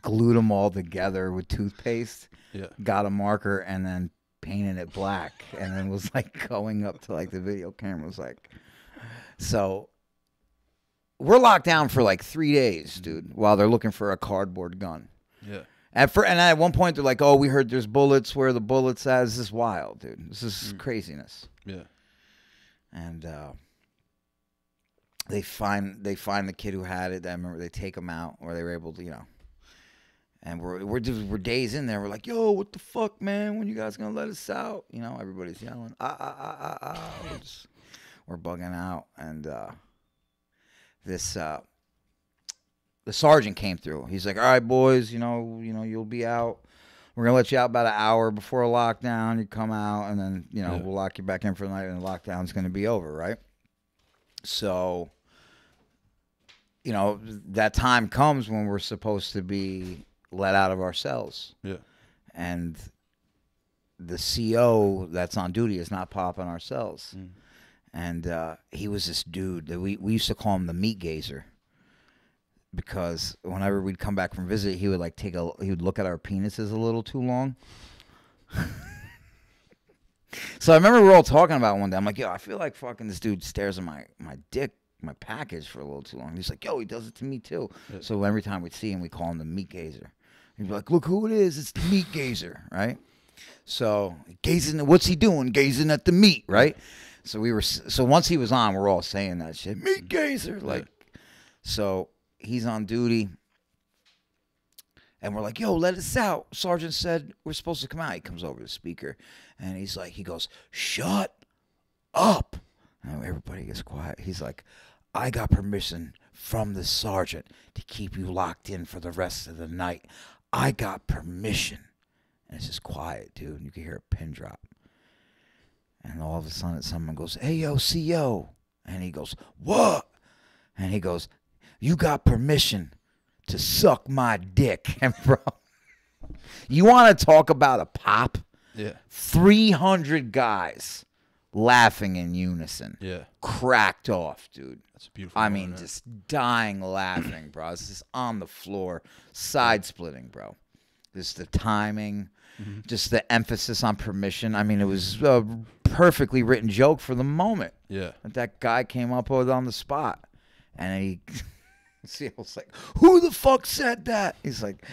glued them all together with toothpaste. Yeah. Got a marker and then painted it black and then was like going up to like the video camera was like, So we're locked down for like 3 days, dude, while they're looking for a cardboard gun. Yeah. And at one point, they're like, "Oh, we heard there's bullets. Where are the bullets at?" This is wild, dude. This is craziness. Yeah. And they find the kid who had it. I remember they take him out, or they were able to, And we're days in there. We're like, "Yo, what the fuck, man? When you guys gonna let us out?" Everybody's yelling, We're bugging out, and the sergeant came through. He's like, "All right, boys, you'll be out. We're gonna let you out about an hour before a lockdown. You come out, and then we'll lock you back in for the night, and the lockdown's gonna be over, right?" So, that time comes when we're supposed to be let out of our cells. Yeah. And the CO that's on duty is not popping our cells. And he was this dude that we used to call him the meat gazer, because whenever we'd come back from visit, he would he would look at our penises a little too long. So I remember we were all talking about it one day. I'm like, "Yo, I feel like fucking this dude stares at my dick, my package for a little too long." He's like, "Yo, he does it to me too." Yeah. So every time we'd see him, we call him the meat gazer. He'd be like, "Look who it is. It's the meat gazer," right? So gazing, what's he doing? Gazing at the meat, right? So once he was on, we're all saying that shit, "Meat gazer," like. So he's on duty, and we're like, "Yo, let us out. Sergeant said we're supposed to come out." He comes over to the speaker, and he goes, "Shut up." And everybody gets quiet. He's like, "I got permission from the sergeant to keep you locked in for the rest of the night. I got permission." And it's just quiet, dude. And you can hear a pin drop. And all of a sudden, someone goes, "Hey, yo, CO." And he goes, "What?" And he goes, "You got permission to suck my dick." And bro, you want to talk about a pop? Yeah. 300 guys laughing in unison. Yeah. Cracked off, dude. That's a beautiful moment, just dying laughing, bro. It's just on the floor, side splitting, bro. Just the timing, just the emphasis on permission. I mean, it was a perfectly written joke for the moment. Yeah. That guy came up with on the spot. And he, see, I was like, "Who the fuck said that?" He's like,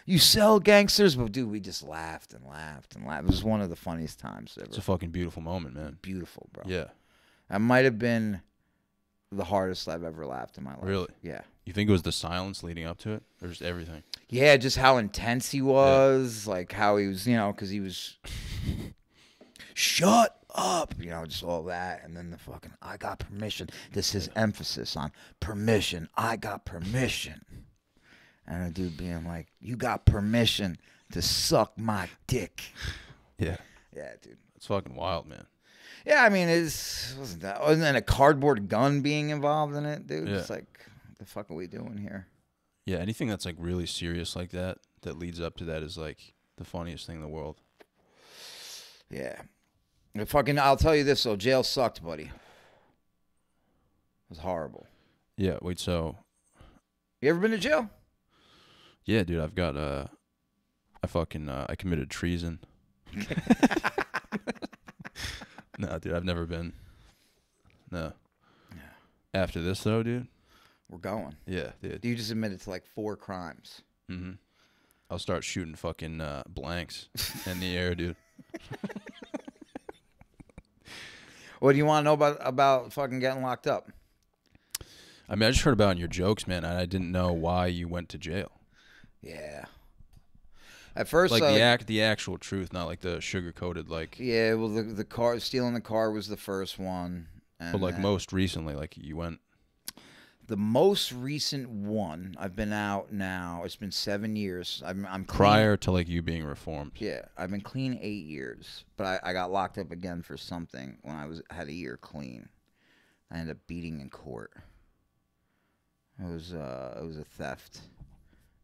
"You sell gangsters?" But dude, we just laughed and laughed and laughed. It was one of the funniest times ever. It's a fucking beautiful moment, man. Beautiful, bro. Yeah. That might have been the hardest I've ever laughed in my life. Really? Yeah. You think it was the silence leading up to it, or just everything? Yeah, just how intense he was, like how he was, because he was, "Shut up," just all that, and then the fucking, "I got permission." This is emphasis on permission. "I got permission," and the dude being like, "You got permission to suck my dick." Yeah. Yeah, dude. It's fucking wild, man. Yeah, I mean, wasn't that, and then a cardboard gun being involved in it, dude. Yeah. It's like, what the fuck are we doing here? Yeah, anything that's like really serious like that leads up to that is like the funniest thing in the world. Yeah. I'll tell you this though, jail sucked, buddy. It was horrible. Yeah, wait, so You ever been to jail? yeah, dude, I've got I committed treason. No, dude, I've never been. No. Yeah. After this though, dude. We're going. Yeah, dude. You just admitted to like 4 crimes. Mm-hmm. I'll start shooting fucking blanks in the air, dude. What do you want to know about fucking getting locked up? I mean, I just heard about it in your jokes, man, and I didn't know why you went to jail. Yeah. At first, like the actual truth, not like the sugar-coated, like. Yeah, well, the car, stealing the car was the first one. And but like most recently, like you went. The most recent one, I've been out now. It's been 7 years. I'm clean. Prior to like you being reformed. Yeah, I've been clean 8 years, but I got locked up again for something when I had a year clean. I ended up beating in court. It was a theft.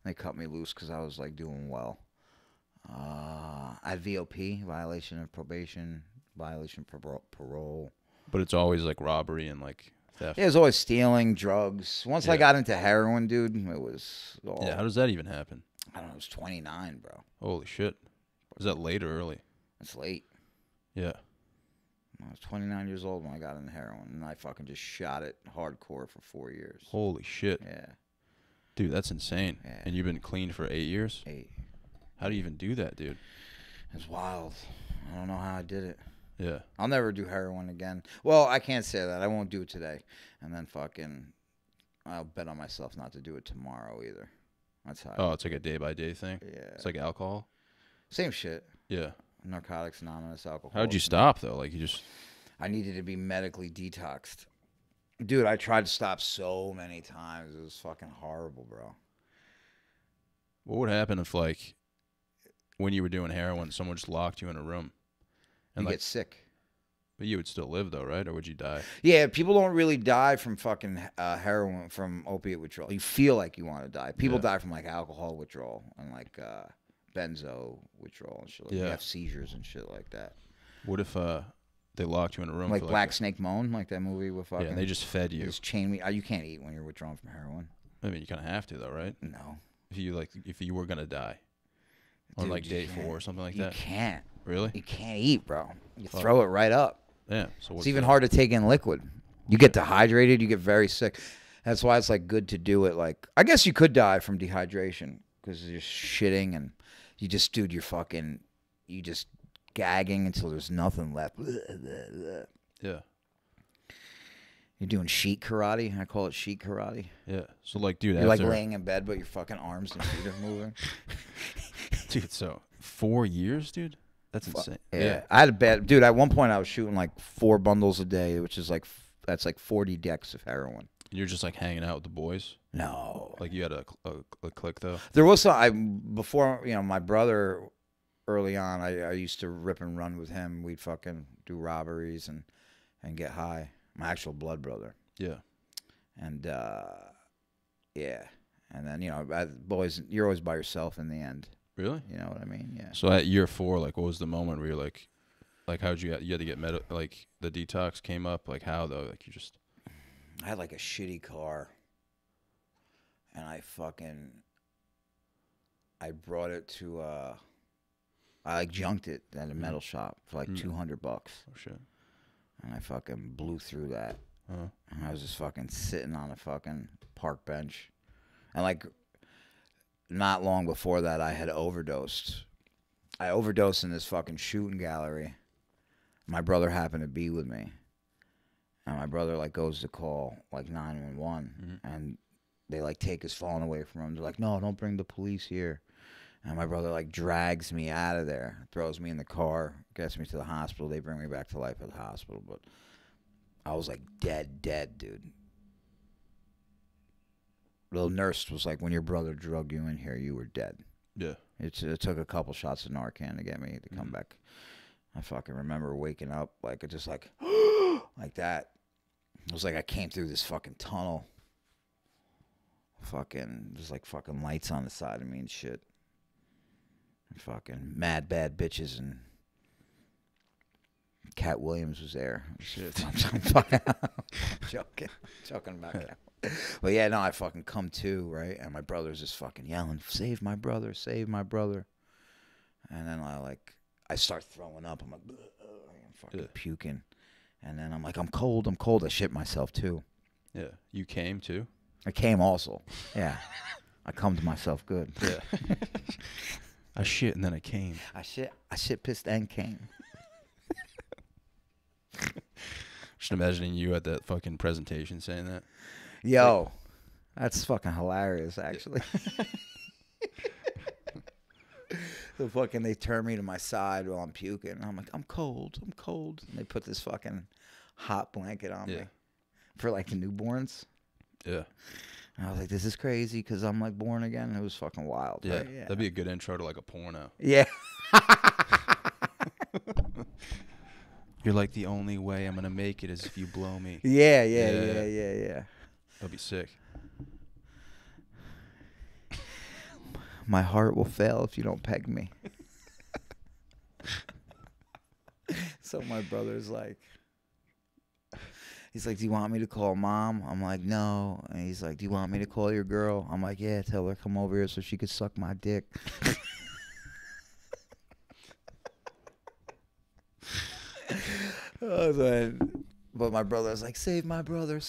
They cut me loose because I was like doing well. I had VOP, violation of probation, violation of parole. But it's always like robbery and like theft. Yeah, it was always stealing, drugs. Once I got into heroin, dude, it was all... Yeah, how does that even happen? I don't know, it was 29, bro. Holy shit. Was that late or early? It's late. Yeah. I was 29 years old when I got into heroin, and I fucking just shot it hardcore for 4 years. Holy shit. Yeah. Dude, that's insane. Yeah. And you've been clean for 8 years? 8. How do you even do that, dude? It's wild. I don't know how I did it. Yeah. I'll never do heroin again. Well, I can't say that. I won't do it today. And then fucking, I'll bet on myself not to do it tomorrow either. That's how. Oh, it's like a day-by-day thing? Yeah. It's like alcohol? Same shit. Yeah. Narcotics Anonymous, alcohol. How'd you stop, though? Like, you just... I needed to be medically detoxed. Dude, I tried to stop so many times. It was fucking horrible, bro. What would happen if, like, when you were doing heroin, someone just locked you in a room? You And, like, get sick. but you would still live, though, right? Or would you die? Yeah, people don't really die from fucking heroin, from opiate withdrawal. You feel like you want to die. People die from, like, alcohol withdrawal and, like, benzo withdrawal and shit. Like, you have seizures and shit like that. What if they locked you in a room Like for Black Snake Moan, like that movie with fucking... Yeah, and they just fed you. Just chain me. You can't eat when you're withdrawn from heroin. I mean, you kind of have to, though, right? No. If you were going to die. On, Dude, like, day 4 or something like that. You can't. Really? You can't eat, bro. You throw it right up. Yeah. So it's even hard to take in liquid. You get dehydrated. You get very sick. That's why it's like good to do it. Like, I guess you could die from dehydration because you're shitting and you just, dude, you just gagging until there's nothing left. Yeah. You're doing sheet karate. I call it sheet karate. Yeah. So, like, dude, you're like laying in bed, but your fucking arms and feet are moving. Dude, so 4 years, dude? That's insane. Yeah. I had a bad... Dude, at one point I was shooting like 4 bundles a day, which is like... That's like 40 decks of heroin. You're just like hanging out with the boys? No. Like you had a clique, though? There was before, you know, my brother, early on, I used to rip and run with him. We'd fucking do robberies and get high. My actual blood brother. Yeah. And, yeah. And then, you know, boys, you're always by yourself in the end. Really? You know what I mean? Yeah. So at year 4, like, what was the moment where you're like how'd you had to get like the detox came up? Like how though? Like you just... I had like a shitty car, and I brought it to I like junked it at a metal shop for like $200. Oh shit! And I fucking blew through that. Uh-huh. And I was just fucking sitting on a fucking park bench, and like not long before that, I had overdosed. I overdosed in this fucking shooting gallery. My brother happened to be with me. And my brother, like, goes to call, like, 911. And they, like, take his phone away from him. They're like, no, don't bring the police here. And my brother, like, drags me out of there, throws me in the car, gets me to the hospital. They bring me back to life at the hospital. But I was, like, dead, dude. The nurse was like, when your brother drugged you in here, you were dead. Yeah. It took a couple shots of Narcan to get me to come back. I fucking remember waking up, like, it just, like, like that. It was like I came through this fucking tunnel. Fucking, there's like fucking lights on the side of me and shit. And fucking mad bad bitches, and Cat Williams was there. Shit. I'm joking about Cat. But yeah, no, I fucking come to, right? And my brother's just fucking yelling, save my brother, save my brother. And then I start throwing up. I'm like, I'm fucking puking. And then I'm like, I'm cold. I shit myself too. Yeah. You came too? I came also. Yeah. I come to myself good. Yeah. I shit and then I came. I shit, pissed, and came. Just imagining you at that fucking presentation saying that. Yo, that's fucking hilarious, actually. So fucking, they turn me to my side while I'm puking. And I'm like, I'm cold. And they put this fucking hot blanket on me for like the newborns. Yeah. And I was like, this is crazy because I'm like born again. And it was fucking wild. Yeah. Right? Yeah. That'd be a good intro to like a porno. Yeah. You're like, the only way I'm going to make it is if you blow me. Yeah. That'd be sick. My heart will fail if you don't peg me. So my brother's like, he's like, do you want me to call mom? I'm like, no. And he's like, do you want me to call your girl? I'm like, yeah, tell her come over here so she could suck my dick. But my brother was like, save my brother,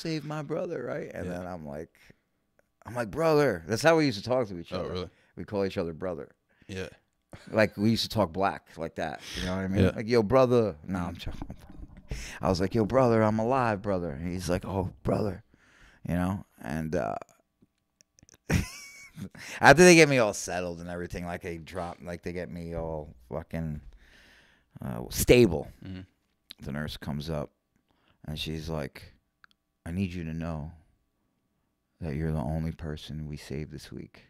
right? And then I'm like, brother. That's how we used to talk to each other. Oh, really? We call each other brother. Yeah. Like we used to talk black like that. You know what I mean? Yeah. Like, yo, brother. No, I'm joking. I was like, yo, brother, I'm alive, brother. And he's like, oh, brother. You know? And after they get me all settled and everything, like they get me all fucking stable. Mm-hmm. The nurse comes up and she's like, I need you to know that you're the only person we saved this week.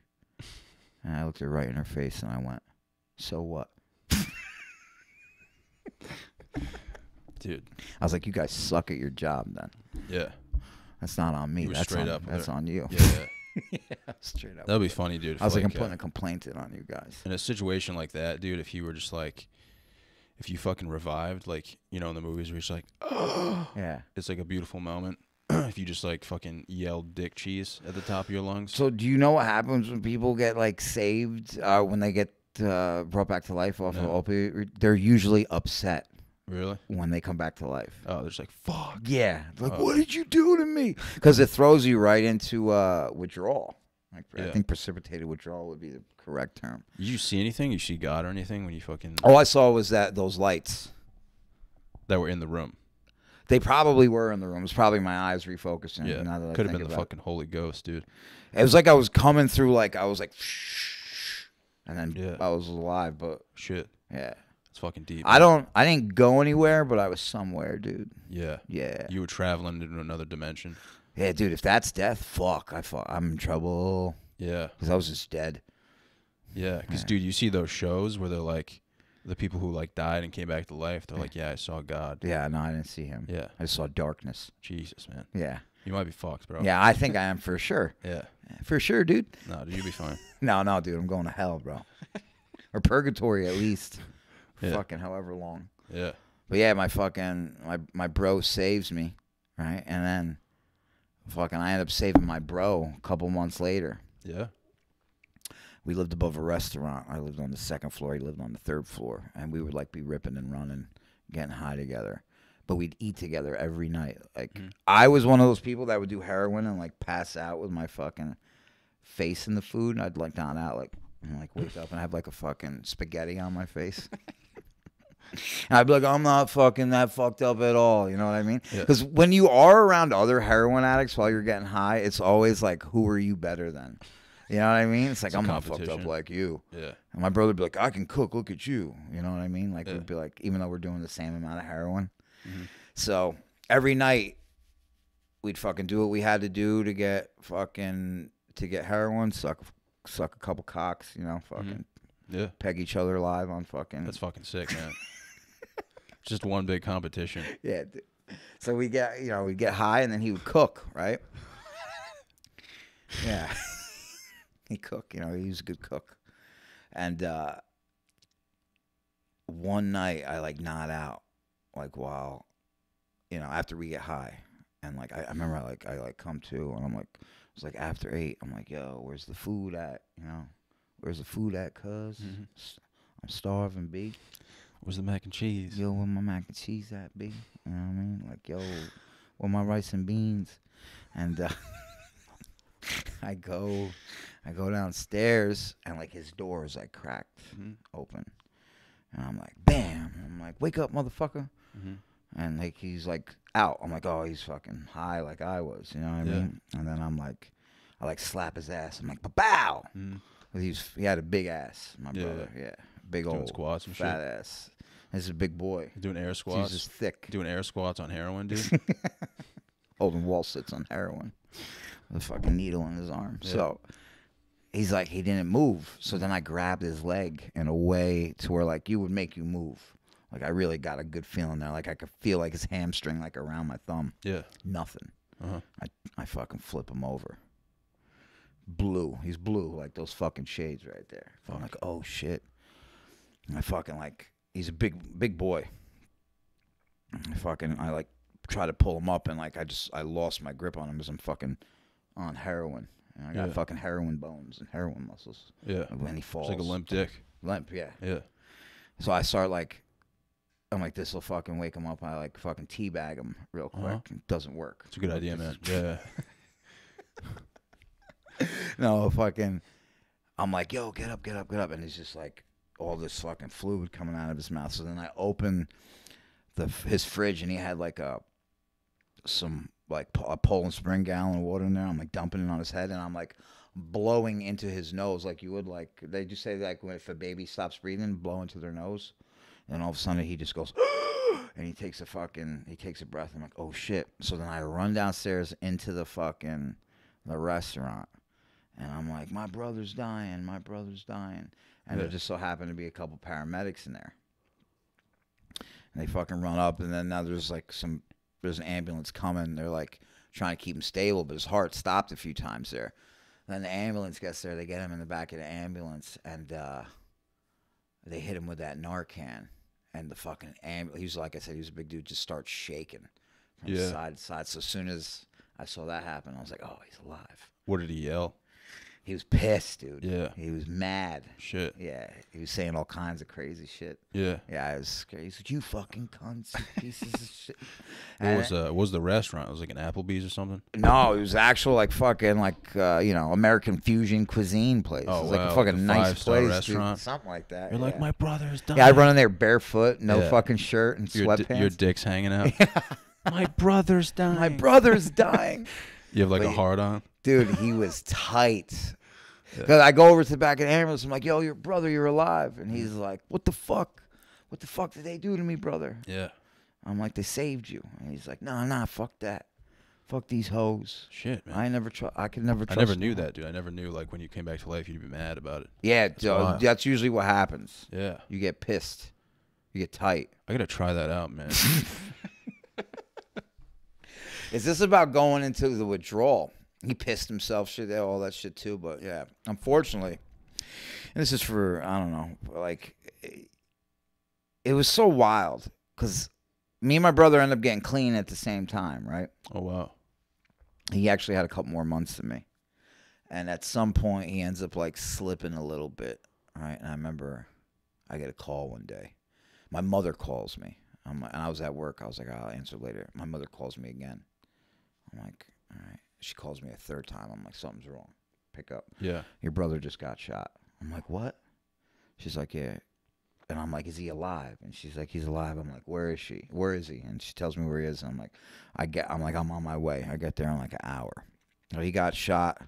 And I looked her right in her face and I went, so what? Dude. I was like, you guys suck at your job then. Yeah. That's not on me. You were That's straight on, up that's on you. Yeah. Yeah, straight up. That'd be funny, dude. I was like, I'm putting a complaint in on you guys. In a situation like that, dude, if you were just like, if you fucking revived, like, you know, in the movies where it's like, oh, yeah, it's like a beautiful moment. If you just like fucking yelled dick cheese at the top of your lungs. So do you know what happens when people get like saved, when they get brought back to life off of opioid? They're usually upset. Really? When they come back to life. Oh, they're just like, fuck. Yeah. Like, what did you do to me? Because it throws you right into withdrawal. Like, I think precipitated withdrawal would be the correct term. Did you see anything? You see God or anything when you fucking... All I saw was those lights. That were in the room. They probably were in the room. It was probably my eyes refocusing. Yeah. Now that Could have been the fucking Holy Ghost, dude. It was like I was coming through, like, I was like, shh. And then I was alive, but... Shit. Yeah. It's fucking deep. I didn't go anywhere, but I was somewhere, dude. Yeah. Yeah. You were traveling into another dimension. Yeah, dude, if that's death, fuck. I'm in trouble. Yeah. Because I was just dead. Yeah, because, dude, you see those shows where they're like, the people who, like, died and came back to life, they're like, yeah, I saw God. Yeah, no, I didn't see him. Yeah. I just saw darkness. Jesus, man. Yeah. You might be fucked, bro. Yeah, I think I am for sure. Yeah. For sure, dude. No, dude, you'll be fine. No, dude, I'm going to hell, bro. Or purgatory, at least. Yeah. Fucking however long. Yeah. But yeah, my bro saves me, right? And then fucking I end up saving my bro a couple months later. Yeah. We lived above a restaurant. I lived on the second floor. He lived on the third floor. And we would like be ripping and running, getting high together. But we'd eat together every night. Like I was one of those people that would do heroin and like pass out with my fucking face in the food. And I'd like not out like and like wake up and have like a fucking spaghetti on my face. And I'd be like, I'm not fucking that fucked up at all. You know what I mean? Because when you are around other heroin addicts while you're getting high, it's always like, who are you better than? You know what I mean? It's like, I'm not fucked up like you. Yeah. And my brother would be like, I can cook. Look at you. You know what I mean? Like, we'd be like, even though we're doing the same amount of heroin. So every night, we'd fucking do what we had to do to get heroin, suck a couple cocks, you know, fucking peg each other alive on fucking. That's fucking sick, man. Just one big competition. Yeah. So we'd get high and then he would cook, right? Yeah. He'd cook, he was a good cook. And one night I like nod out, like while, after we get high. And like I remember I come to and I'm like, it's like after 8, I'm like, yo, where's the food at? Where's the food at, cuz? I'm starving, B. Where's the mac and cheese? Yo, where my mac and cheese at, B? You know what I mean? Like, yo, where my rice and beans? And I go downstairs and like his door is like cracked open. And I'm like, bam. I'm like, wake up, motherfucker. And like he's like out. I'm like, oh, he's fucking high like I was. You know what I mean? And then I slap his ass. I'm like, ba-bow. He had a big ass, my brother. Yeah. Big doing old squats and fat shit. ass. This is a big boy. Doing air squats. He's just thick. Doing air squats on heroin, dude. Holding wall sits on heroin. With a fucking needle in his arm. Yeah. So he's like, he didn't move. So then I grabbed his leg in a way to where like you would make you move. Like I really got a good feeling there. Like I could feel like his hamstring like around my thumb. Yeah. Nothing. I fucking flip him over. Blue. He's blue like those fucking shades right there. I'm like, oh shit. And I fucking like, he's a big boy. I like try to pull him up and like I lost my grip on him because I'm fucking on heroin. And I got fucking heroin bones and heroin muscles. Yeah. When he falls. It's like a limp dick. Limp, yeah. Yeah. So I start like I'm like, this will fucking wake him up. I like fucking teabag him real quick. It doesn't work. It's a good idea, man. Yeah. No, fucking. I'm like, yo, get up. And he's just like, all this fucking fluid coming out of his mouth. So then I open his fridge, and he had like a Poland Spring gallon of water in there. I'm like dumping it on his head, and I'm like blowing into his nose like you would, like they just say, like if a baby stops breathing, blow into their nose. And all of a sudden he just goes and he takes a breath. I'm like, oh shit. So then I run downstairs into the restaurant, and I'm like, my brother's dying. And there just so happened to be a couple paramedics in there. And they fucking run up, and then now there's an ambulance coming. They're like trying to keep him stable, but his heart stopped a few times there. Then the ambulance gets there. They get him in the back of the ambulance, and they hit him with that Narcan. And the fucking ambulance, he was, like I said, he was a big dude, just starts shaking from side to side. So as soon as I saw that happen, I was like, oh, he's alive. What did he yell? He was pissed, dude. Yeah. He was mad. Shit. Yeah. He was saying all kinds of crazy shit. Yeah. Yeah, it was scary. He's like, you fucking cunts, you pieces of shit. What was the restaurant? It was like an Applebee's or something? No, it was actual like fucking American fusion cuisine place. Oh, it was like wow. a fucking Like a nice 5-star place, restaurant? dude. Something like that. You're like, my brother's dying. Yeah, I run in there barefoot, no Yeah. fucking shirt, and sweatpants. Your dick's hanging out. My brother's dying. My brother's dying. You have like a hard on? Dude, he was tight. Because I go over to the back of the ambulance. I'm like, yo, your brother, you're alive. And he's like, what the fuck? What the fuck did they do to me, brother? Yeah. I'm like, they saved you. And he's like, nah, fuck that. Fuck these hoes. Shit, man. I could never trust I never knew them. that, dude. I never knew, like, when you came back to life, you'd be mad about it. Yeah, wild. that's usually what happens. Yeah. You get pissed. You get tight. I got to try that out, man. Is this about going into the withdrawal? He pissed himself, shit, all that shit too. But yeah, unfortunately, and this is for, I don't know, like, it was so wild because me and my brother ended up getting clean at the same time, right? Oh, wow. He actually had a couple more months than me. And at some point, he ends up like slipping a little bit, right? And I remember I get a call one day. My mother calls me. And I was at work. I was like, I'll answer later. My mother calls me again. I'm like, all right. She calls me a third time. I'm like, something's wrong. Pick up. Yeah. Your brother just got shot. I'm like, what? She's like, yeah. And I'm like, is he alive? And she's like, he's alive. I'm like, where is she? Where is he? And she tells me where he is. And I'm like, I'm on my way. I get there in like an hour. So he got shot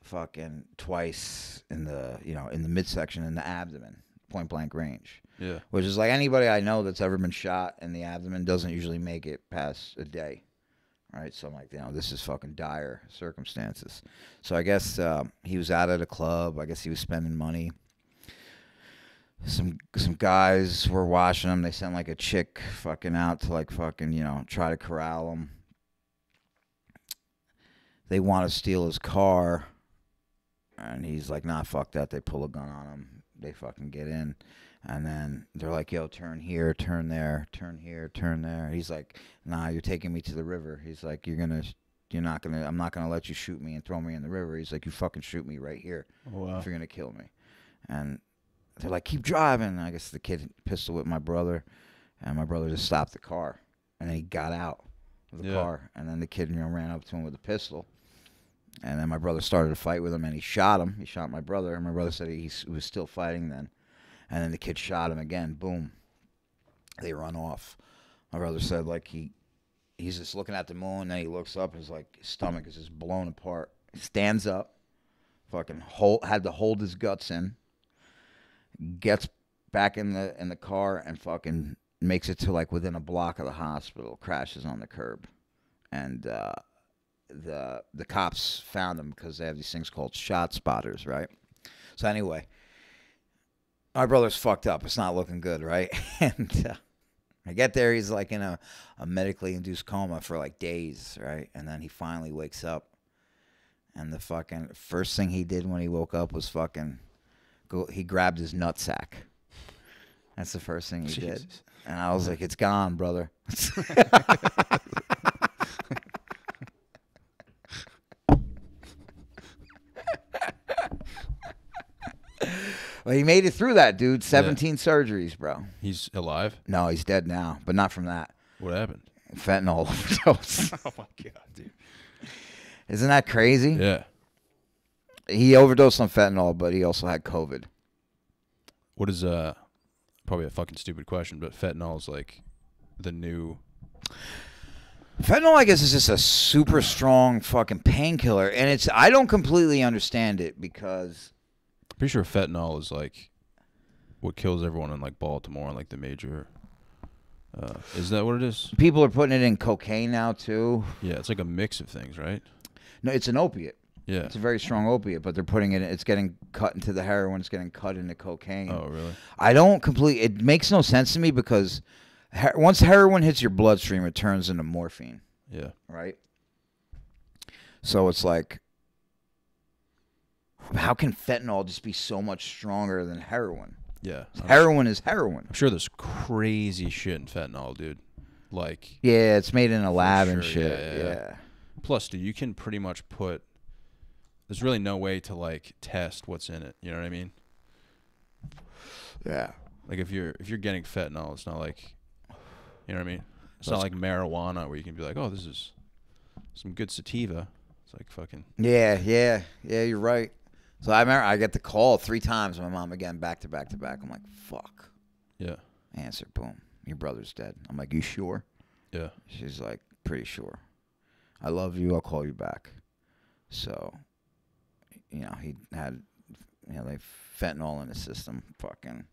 fucking twice in the midsection in the abdomen, point blank range. Yeah. Which is like anybody I know that's ever been shot in the abdomen doesn't usually make it past a day. Right, so I'm like, this is fucking dire circumstances. So I guess he was out at a club. I guess he was spending money. Some guys were watching him. They sent like a chick fucking out to like fucking, try to corral him. They want to steal his car. And he's like, nah, fuck that. They pull a gun on him. They fucking get in. And then they're like, yo, turn here, turn there, turn here, turn there. He's like, nah, you're taking me to the river. He's like, I'm not gonna let you shoot me and throw me in the river. He's like, you fucking shoot me right here. Oh, wow. If you're gonna kill me. And they're like, keep driving. I guess the kid pistol whipped my brother, and my brother just stopped the car. And then he got out of the car. And then the kid, ran up to him with a pistol. And then my brother started to fight with him, and he shot him. He shot my brother, and my brother said he was still fighting then. And then the kid shot him again. Boom. They run off. My brother said, like, he's just looking at the moon, and then he looks up, and his stomach is just blown apart. He stands up, fucking had to hold his guts in, gets back in the car, and fucking makes it to like within a block of the hospital, crashes on the curb. And the cops found him because they have these things called shot spotters, right? So anyway, my brother's fucked up. It's not looking good, right? And I get there. He's like in a medically induced coma for like days, right? And then he finally wakes up. And the fucking first thing he did when he woke up was he grabbed his nutsack. That's the first thing he did. And I was like, it's gone, brother. Well, he made it through that, dude. 17 surgeries, bro. He's alive? No, he's dead now, but not from that. What happened? Fentanyl overdose. Oh, my God, dude. Isn't that crazy? Yeah. He overdosed on fentanyl, but he also had COVID. What is, probably a fucking stupid question, but fentanyl is like the new... Fentanyl, I guess, is just a super strong fucking painkiller, and I don't completely understand it because... Pretty sure fentanyl is like what kills everyone in like Baltimore and like the major... is that what it is? People are putting it in cocaine now, too. Yeah, it's like a mix of things, right? No, it's an opiate. Yeah. It's a very strong opiate, but they're putting it, it's getting cut into the heroin, it's getting cut into cocaine. Oh, really? I don't completely, it makes no sense to me because once heroin hits your bloodstream, it turns into morphine. Yeah. Right? So it's like, how can fentanyl just be so much stronger than heroin? Yeah. Heroin is heroin. I'm sure there's crazy shit in fentanyl, dude. Like... Yeah, it's made in a lab and sure, shit. Yeah. Plus, dude, you can pretty much put... There's really no way to, like, test what's in it. You know what I mean? Yeah. Like, if you're getting fentanyl, it's not like... You know what I mean? It's not like marijuana where you can be like, oh, this is some good sativa. It's like fucking... Yeah, you're right. So I remember I get the call 3 times. My mom again, back to back to back. I'm like, fuck. Yeah. Answer, boom. Your brother's dead. I'm like, you sure? Yeah. She's like, pretty sure. I love you. I'll call you back. So, you know, he had, like fentanyl in his system. Fucking.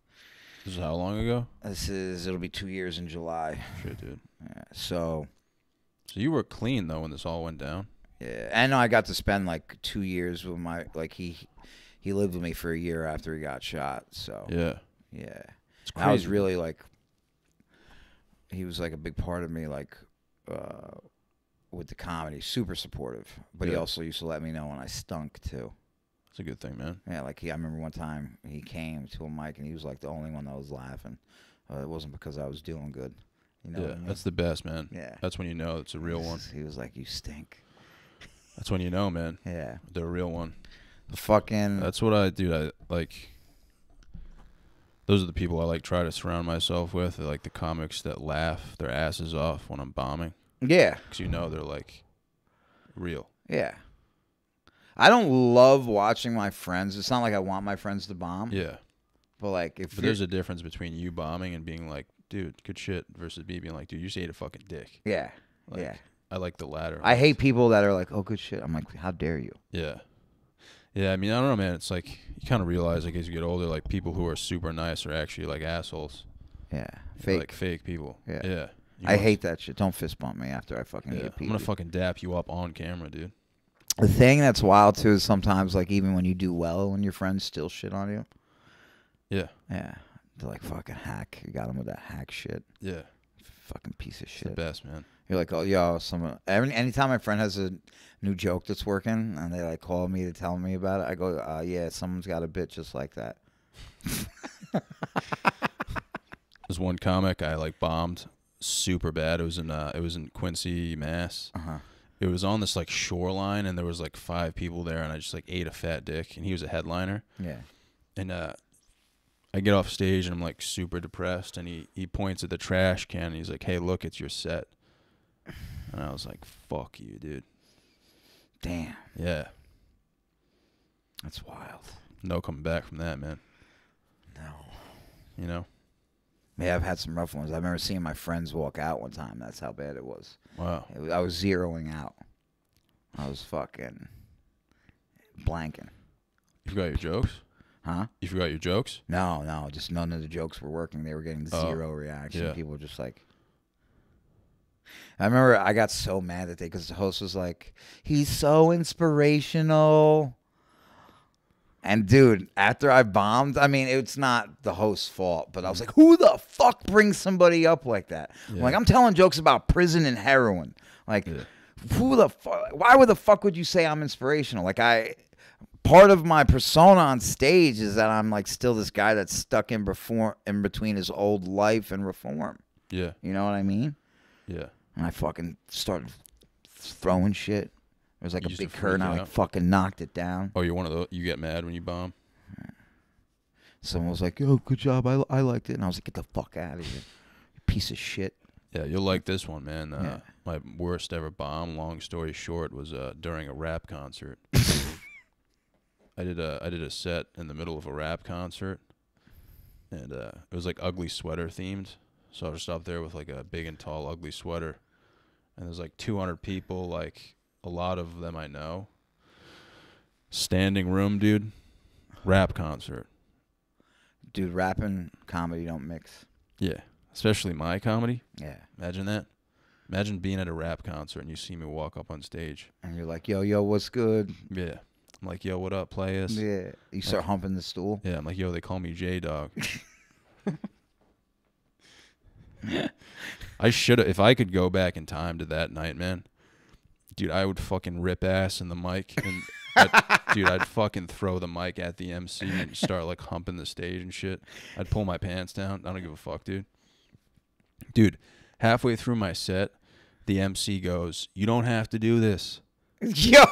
This is how long ago? It'll be 2 years in July. Shit, dude. Yeah, so you were clean, though, when this all went down? Yeah. And I got to spend, like, 2 years with he lived with me for a year after he got shot. So. Yeah. Yeah. It's crazy. I was really, like, he was, like, a big part of me, like, with the comedy, super supportive. But he also used to let me know when I stunk too. That's a good thing, man. Yeah, like I remember one time he came to a mic and he was like the only one that was laughing. It wasn't because I was doing good. You know what I mean? That's the best, man. Yeah, that's when you know it's a real one. He was like, "You stink." That's when you know, man. Yeah, the real one. The fucking. That's what I do. I like. Those are the people I like try to surround myself with. They're like the comics that laugh their asses off when I'm bombing. Yeah. Because you know they're, like, real. Yeah. I don't love watching my friends. It's not like I want my friends to bomb. Yeah. But, like, but there's a difference between you bombing and being like, dude, good shit, versus me being like, dude, you just ate a fucking dick. Yeah. Like, yeah. I like the latter. I hate people that are like, oh, good shit. I'm like, how dare you? Yeah. Yeah, I mean, I don't know, man. It's like, you kind of realize, like, as you get older, like, people who are super nice are actually, like, assholes. Yeah. Fake. Like, fake people. Yeah. Yeah. I hate that shit. Don't fist bump me after I fucking get people. I'm gonna fucking dap you up on camera, dude. The thing that's wild too is sometimes, like, even when you do well, when your friends still shit on you. Yeah. Yeah. They're like, fucking hack. You got him with that hack shit. Yeah. Fucking piece of shit. It's the best, man. You're like, oh, yo, anytime my friend has a new joke that's working and they like call me to tell me about it, I go, yeah, someone's got a bit just like that. There's one comic I like bombed super bad. It was in Quincy, Mass. It was on this like shoreline, and there was like 5 people there, and I just like ate a fat dick, and he was a headliner. Yeah. And I get off stage, and I'm like super depressed, and he points at the trash can, and he's like, "Hey, look, it's your set." And I was like, "Fuck you, dude." Damn. Yeah. That's wild. No coming back from that, man. No. You know? Yeah, I've had some rough ones. I remember seeing my friends walk out one time. That's how bad it was. Wow. I was zeroing out. I was fucking blanking. You forgot your jokes? Huh? You forgot your jokes? No. Just none of the jokes were working. They were getting zero reaction. Yeah. People were just like... I remember I got so mad that because the host was like, he's so inspirational. And, dude, after I bombed, I mean, it's not the host's fault, but I was like, who the fuck brings somebody up like that? Yeah. Like, I'm telling jokes about prison and heroin. Like, who the fuck? Why would the fuck would you say I'm inspirational? Like, part of my persona on stage is that I'm, like, still this guy that's stuck in between his old life and reform. Yeah. You know what I mean? Yeah. And I fucking started throwing shit. There was like a big curtain. I like fucking knocked it down. Oh, you're one of those. You get mad when you bomb? Someone was like, "Yo, good job. I liked it." And I was like, "Get the fuck out of here, you piece of shit." Yeah, you'll like this one, man. Yeah. My worst ever bomb, long story short, was during a rap concert. I did a set in the middle of a rap concert, and it was like ugly sweater themed. So I was just up there with like a big and tall ugly sweater, and there's like 200 people, like a lot of them I know. Standing room, dude. Rap concert. Dude, rap and comedy don't mix. Yeah, especially my comedy. Yeah. Imagine that. Imagine being at a rap concert and you see me walk up on stage. And you're like, yo, what's good? Yeah. I'm like, yo, what up, players? Yeah. You start humping the stool. Yeah, I'm like, yo, they call me J-Dog. I should have, if I could go back in time to that night, man, dude, I would fucking rip ass in the mic. And I'd fucking throw the mic at the MC and start like humping the stage and shit. I'd pull my pants down. I don't give a fuck, dude. Dude, halfway through my set, the MC goes, "You don't have to do this." Yo!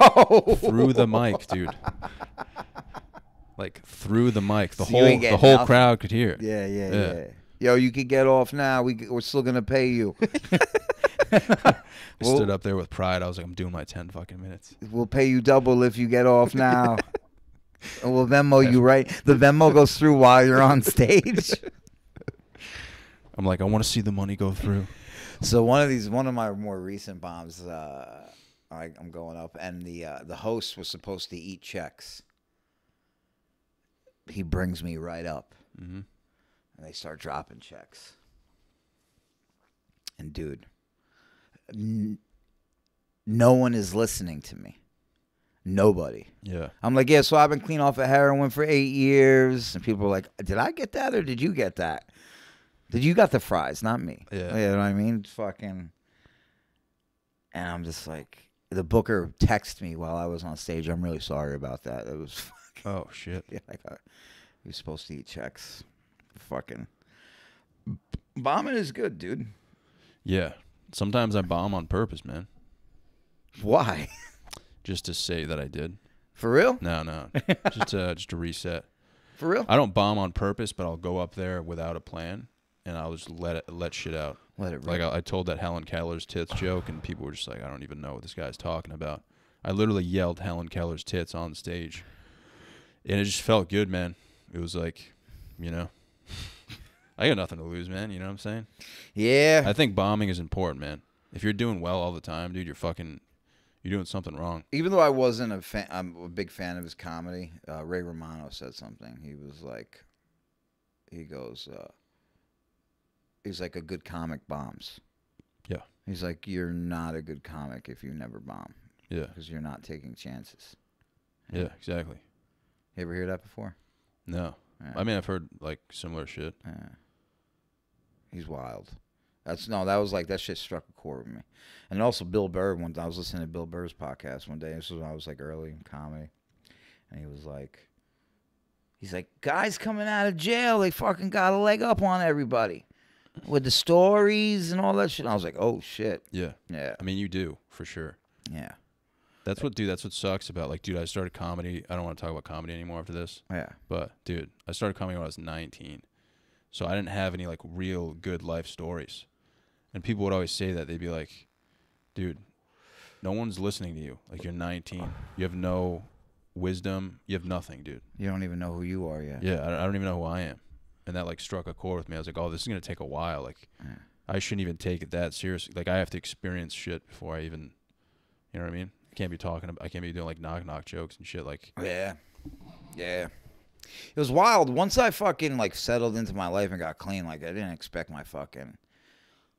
Through the mic, dude. Like through the mic. The So you ain't whole getting crowd could hear. Yeah. Yo, you could get off now. We're still gonna pay you. I stood up there with pride. I was like, I'm doing my 10 fucking minutes. We'll pay you double if you get off now. And we'll Venmo you right. The Venmo goes through while you're on stage. I'm like, I want to see the money go through. So one of my more recent bombs, I'm going up, and the host was supposed to eat checks. He brings me right up, and they start dropping checks. And dude, no one is listening to me. Nobody. Yeah. I'm like, yeah, so I've been clean off of heroin for 8 years. And people are like, did I get that or did you get that? Did you got the fries, not me? Yeah. You know what I mean? Fucking. And I'm just like, the booker texted me while I was on stage. I'm really sorry about that. It was fucking. Oh, shit. Yeah, he was supposed to eat checks. Fucking. Bombing is good, dude. Yeah. Sometimes I bomb on purpose, man. Why? Just to say that I did. For real? No. just to reset. For real? I don't bomb on purpose, but I'll go up there without a plan, and I'll just let shit out. Let it rip. Like I told that Helen Keller's tits joke, and people were just like, I don't even know what this guy's talking about. I literally yelled Helen Keller's tits on stage, and it just felt good, man. It was like, you know, I got nothing to lose, man. You know what I'm saying? Yeah. I think bombing is important, man. If you're doing well all the time, dude, you're doing something wrong. Even though I wasn't a fan, I'm a big fan of his comedy. Ray Romano said something. He was like, he goes, he's like, a good comic bombs. Yeah. He's like, you're not a good comic if you never bomb. Yeah. Because you're not taking chances. Yeah, exactly. You ever hear that before? No. Yeah. I mean, I've heard like similar shit. Yeah. He's wild. That shit struck a chord with me. And also Bill Burr, I was listening to Bill Burr's podcast one day. This was when I was like early in comedy. And he's like, guys coming out of jail, they fucking got a leg up on everybody. With the stories and all that shit. And I was like, oh shit. Yeah. Yeah. I mean, you do, for sure. Yeah. That's what sucks about, like, dude, I started comedy. I don't want to talk about comedy anymore after this. Yeah. But, dude, I started comedy when I was 19. So I didn't have any, like, real good life stories. And people would always say that. They'd be like, dude, no one's listening to you. Like, you're 19. You have no wisdom. You have nothing, dude. You don't even know who you are yet. Yeah, I don't even know who I am. And that, like, struck a chord with me. I was like, oh, this is going to take a while. Like, I shouldn't even take it that seriously. Like, I have to experience shit before I even, you know what I mean? I can't be doing, like, knock-knock jokes and shit. Like, yeah. Yeah. It was wild. Once I fucking, like, settled into my life and got clean, like, I didn't expect my fucking,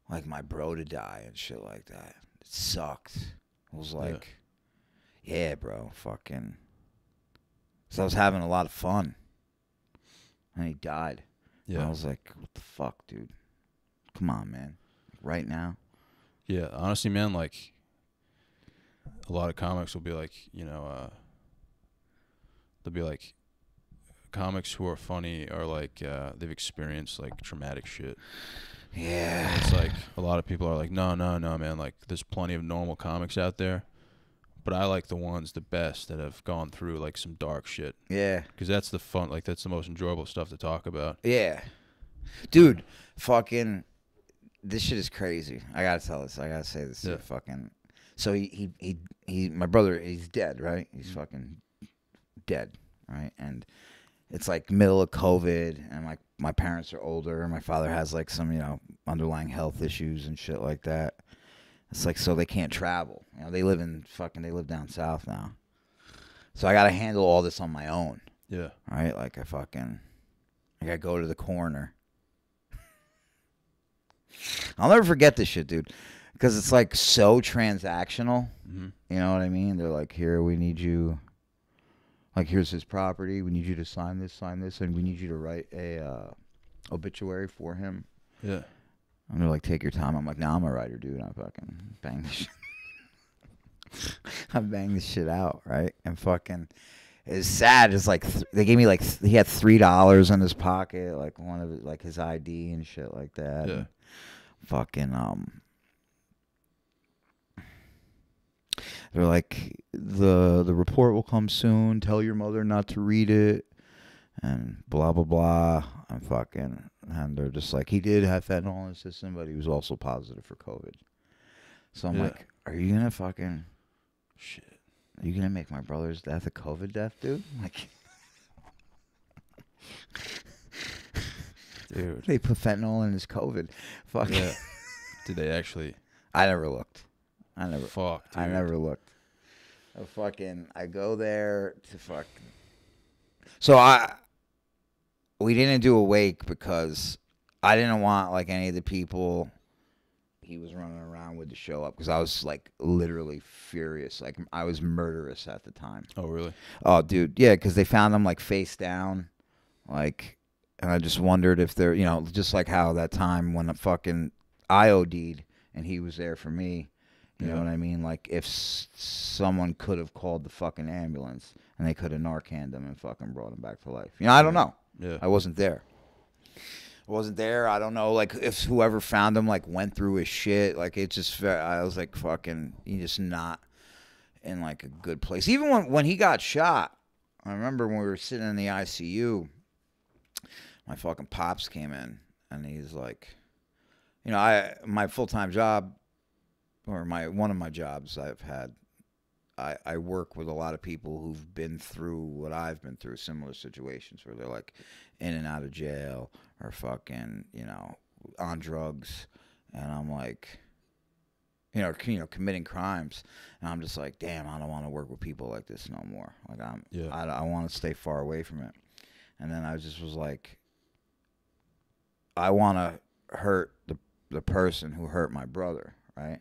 like, my bro to die and shit like that. It sucked. It was like, yeah bro, fucking. So I was having a lot of fun. And he died. yeah. And I was like, what the fuck, dude? Come on, man. Right now? Yeah, honestly, man, like, a lot of comics will be like, you know, they'll be like, comics who are funny are like, they've experienced, like, traumatic shit. Yeah. And it's like, a lot of people are like, no, man, like, there's plenty of normal comics out there. But I like the ones the best that have gone through like some dark shit. Yeah. Because that's the fun, like that's the most enjoyable stuff to talk about. Yeah. Dude, fucking, this shit is crazy. I gotta tell this. I gotta say this. Yeah. Fucking. So he, my brother, he's dead, right? He's fucking dead, right? And it's like middle of COVID, and my parents are older, and my father has like some, you know, underlying health issues and shit like that. It's like, so they can't travel. You know, they live down south now. So I got to handle all this on my own. Yeah. Right? Like I go to the corner. I'll never forget this shit, dude. Because it's like so transactional. Mm-hmm. You know what I mean? They're like, here, we need you. Like, here's his property. We need you to sign this, and we need you to write a obituary for him. Yeah. And they're like, take your time. I'm like, nah, I'm a writer, dude. I fucking bang this shit. I bang this shit out, right? And fucking, it's sad. It's like, they gave me like, he had $3 in his pocket, like one of it, like his ID and shit like that. Yeah. And fucking, they're like, the report will come soon. Tell your mother not to read it. And blah, blah, blah. And they're just like, he did have fentanyl in his system, but he was also positive for COVID. So I'm like, are you going to fucking, shit, are you going to make my brother's death a COVID death, dude? Like, dude. They put fentanyl in his COVID. Fuck. Yeah. Did they actually? I never looked. Fuck, dude. I never looked. I go there to fuck. So we didn't do a wake because I didn't want like any of the people he was running around with to show up, because I was like literally furious. Like I was murderous at the time. Oh, really? Oh, dude. Yeah, because they found him like face down. Like, and I just wondered if they're, you know, just like how that time when I OD'd and he was there for me. You know what I mean? Like, if someone could have called the fucking ambulance and they could have Narcaned him and fucking brought him back to life. You know, I don't know. Yeah. I wasn't there. I don't know, like, if whoever found him, like, went through his shit. Like, it just, I was like, fucking, he just not in, like, a good place. Even when he got shot, I remember when we were sitting in the ICU, my fucking pops came in, and he's like, you know, my full-time job, or one of my jobs I've had, I work with a lot of people who've been through what I've been through, similar situations where they're like in and out of jail or fucking, you know, on drugs, and I'm like, you know, committing crimes, and I'm just like, damn, I don't want to work with people like this no more. Like I want to stay far away from it. And then I just was like, I want to hurt the person who hurt my brother, right?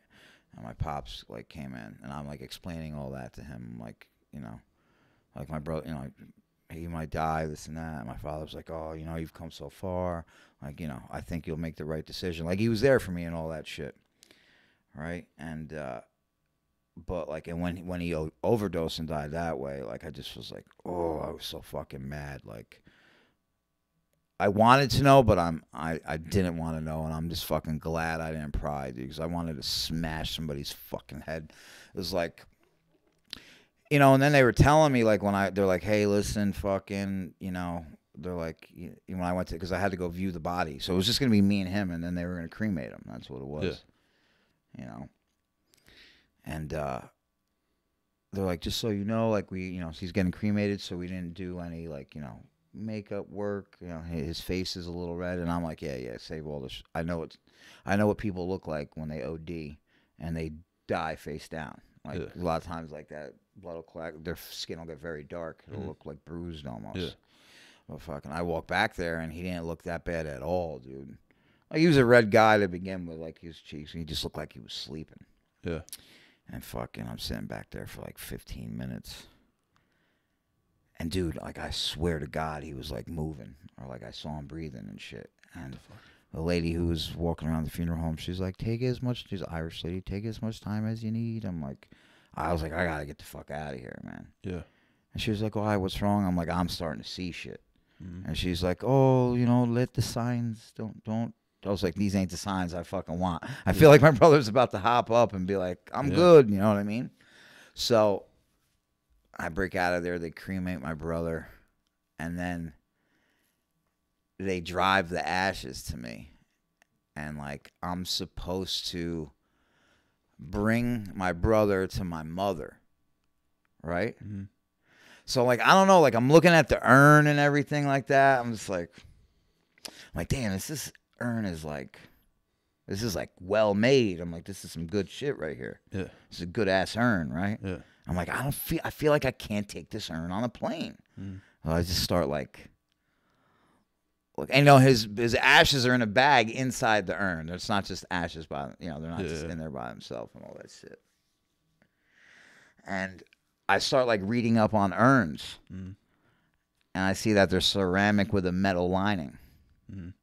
And my pops like came in, and I'm like explaining all that to him. I'm like, you know, like my brother, you know, he might die, this and that. And my father was like, oh, you know, you've come so far. Like, you know, I think you'll make the right decision. Like, he was there for me and all that shit, right? And but like, and when he overdosed and died that way, like, I just was like, oh, I was so fucking mad. Like, I wanted to know, but I didn't want to know, and I'm just fucking glad I didn't pry, dude, because I wanted to smash somebody's fucking head. It was like, you know, and then they were telling me, like, they're like, hey, listen, fucking, you know, they're like, when I went to, because I had to go view the body, so it was just going to be me and him, and then they were going to cremate him. That's what it was, you know. And they're like, just so you know, like, you know, he's getting cremated, so we didn't do any, like, you know, makeup work. You know, his face is a little red, and I'm like, yeah, save all this. I know what people look like when they OD and they die face down. Like, a lot of times, like, that blood will collect, their skin will get very dark. It'll look like bruised almost. Yeah. But fucking, I walked back there, and he didn't look that bad at all, dude. Like, he was a red guy to begin with, like, his cheeks. He just looked like he was sleeping. Yeah. And fucking, I'm sitting back there for like 15 minutes. And dude, like, I swear to God, he was like moving, or like I saw him breathing and shit. And the lady who was walking around the funeral home, she's like, she's an Irish lady, take as much time as you need. I was like, I gotta get the fuck out of here, man. Yeah. And she was like, why, what's wrong? I'm like, I'm starting to see shit. And she's like, oh, you know, let the signs, don't. I was like, these ain't the signs I fucking want. I feel like my brother's about to hop up and be like, I'm good, you know what I mean? So I break out of there. They cremate my brother. And then they drive the ashes to me. And, like, I'm supposed to bring my brother to my mother. Right? Mm-hmm. So, like, I don't know. Like, I'm looking at the urn and everything like that. I'm just like, damn, this urn is like, this is like well made. I'm like, this is some good shit right here. Yeah. It's a good ass urn, right? Yeah. I'm like, I feel like I can't take this urn on a plane. Mm. So I just start like, look, and his ashes are in a bag inside the urn. It's not just ashes by, they're not just in there by themselves and all that shit. And I start like reading up on urns, and I see that they're ceramic with a metal lining. Mm.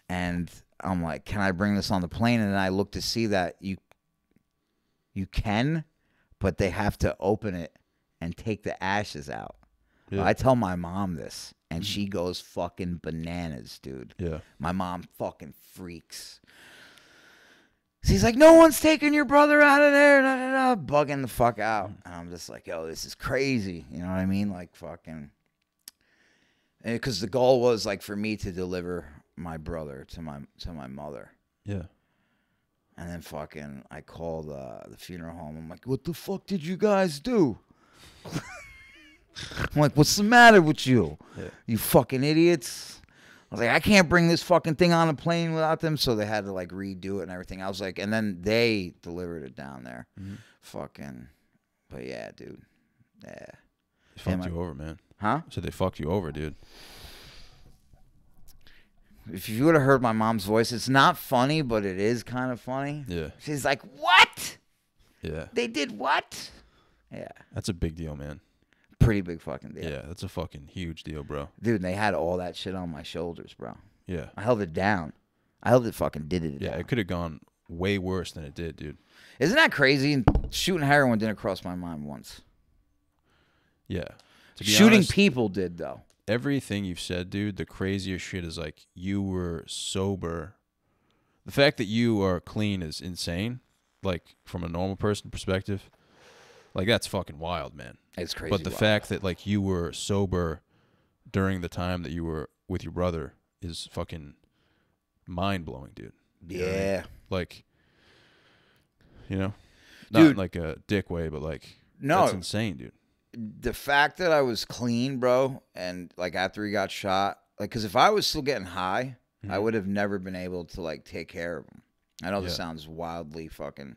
And I'm like, can I bring this on the plane? And then I look to see that you can, but they have to open it and take the ashes out. Yeah. I tell my mom this, and she goes fucking bananas, dude. Yeah. My mom fucking freaks. She's like, no one's taking your brother out of there, bugging the fuck out. And I'm just like, yo, this is crazy. You know what I mean? Like, fucking. Because the goal was, like, for me to deliver my brother to my mother. Yeah. And then fucking, I called the funeral home. I'm like, what the fuck did you guys do? I'm like, what's the matter with you? Yeah. You fucking idiots. I was like, I can't bring this fucking thing on a plane without them. So they had to, like, redo it and everything. I was like, and then they delivered it down there. Mm-hmm. Fucking, but yeah, dude. Yeah. They fucked you over, man. Huh? So they fucked you over, dude. If you would have heard my mom's voice, it's not funny, but it is kind of funny. Yeah. She's like, what? Yeah. They did what? Yeah. That's a big deal, man. Pretty big fucking deal. Yeah, that's a fucking huge deal, bro. Dude, they had all that shit on my shoulders, bro. Yeah. I held it down. I held it fucking did it Yeah, down. it could have gone way worse than it did, dude. Isn't that crazy? And shooting heroin didn't cross my mind once. Yeah. To be Shooting honest, people did, though. everything you've said, dude, the craziest shit is like you were sober. The fact that you are clean is insane. Like from a normal person perspective, like that's fucking wild, man. It's crazy. But the fact that like you were sober during the time that you were with your brother is fucking mind blowing, dude. You know what I mean? Yeah. Like, you know, not Dude. in like a dick way, but like No. that's insane, dude. The fact that I was clean, bro, and like after he got shot, like, because if I was still getting high, I would have never been able to like take care of him. I know this Yeah. sounds wildly fucking,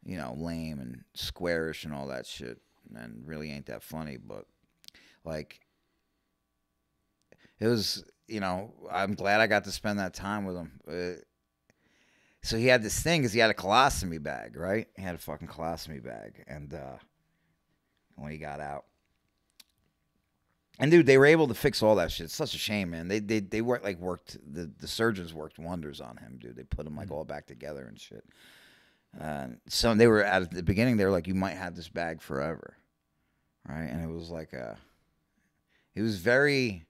lame and squarish and all that shit, and really ain't that funny, but like, it was, I'm glad I got to spend that time with him. So he had this thing because he had a colostomy bag, right? He had a fucking colostomy bag, and when he got out. And dude, they were able to fix all that shit. It's such a shame, man. They worked the surgeons worked wonders on him, dude. They put him like all back together and shit. So they were at the beginning. They were like, "You might have this bag forever," right? And it was like it was very,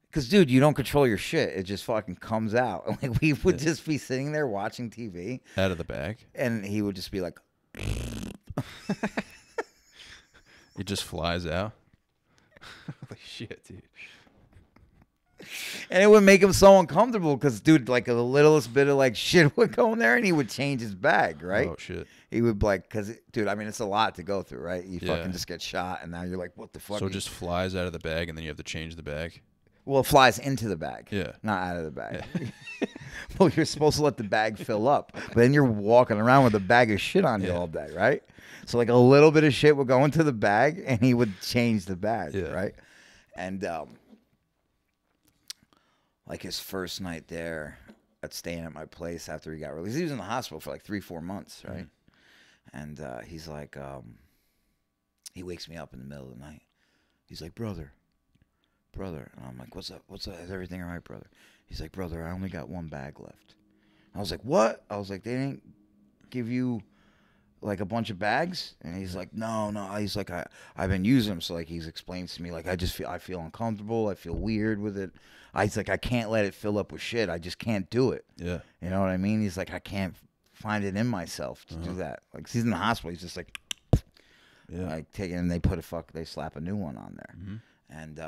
because dude, you don't control your shit. It just fucking comes out. Like we would just be sitting there watching TV, Out of the bag. and he would just be like, It just flies out. Holy shit, dude. and it would make him so uncomfortable because, dude, like the littlest bit of like shit would go in there, and he would change his bag, right? Oh shit. He would like, because, dude, I mean, it's a lot to go through, right? You Yeah. fucking just get shot, and now you're like, what the fuck? So it just flies out of the bag, and then you have to change the bag. Well, it flies into the bag. Yeah. Not out of the bag. Well, you're supposed to let the bag fill up, but then you're walking around with a bag of shit on you Yeah. all day, right? So like a little bit of shit would go into the bag, and he would change the bag, Yeah. right? And like his first night there, at staying at my place after he got released, he was in the hospital for like 3-4 months, right? And he's like, he wakes me up in the middle of the night. He's like, brother. And I'm like, what's up? Is everything all right, brother? He's like, brother, I only got one bag left. I was like, what? I was like, they didn't give you like a bunch of bags? And he's like, no. He's like, I've been using them. So like he's explained to me, like, I feel uncomfortable. I feel weird with it. He's like, I can't let it fill up with shit. I just can't do it. Yeah. You know what I mean? He's like, I can't find it in myself to do that. Like, he's in the hospital. He's just like, Yeah. like taking, and they slap a new one on there. And,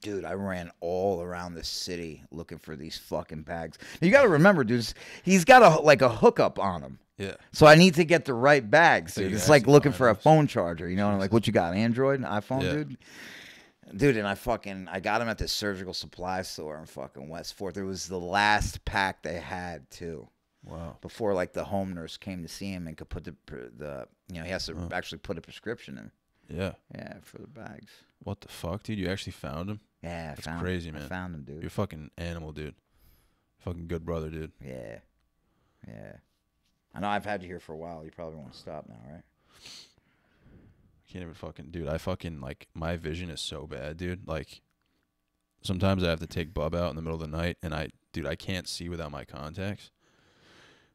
dude, I ran all around the city looking for these fucking bags. You got to remember, dude, he's got a hookup on him. Yeah. So I need to get the right bags, So dude. you It's like actually looking find for a those. phone charger, you know? And I'm like, what you got, Android, iPhone, Yeah. dude? Dude, and I got him at this surgical supply store in fucking West Fourth. It was the last pack they had, too. Wow. Before, like, the home nurse came to see him and could put the he has to actually put a prescription in. Yeah. Yeah, for the bags. What the fuck, dude? You actually found him? Yeah, That's crazy, man. I found him, dude. You're a fucking animal, dude. Fucking good brother, dude. Yeah. Yeah. I know I've had you here for a while. You probably won't stop now, right? Can't even fucking, dude. I fucking, like, my vision is so bad, dude. Like, sometimes I have to take Bub out in the middle of the night, and I can't see without my contacts.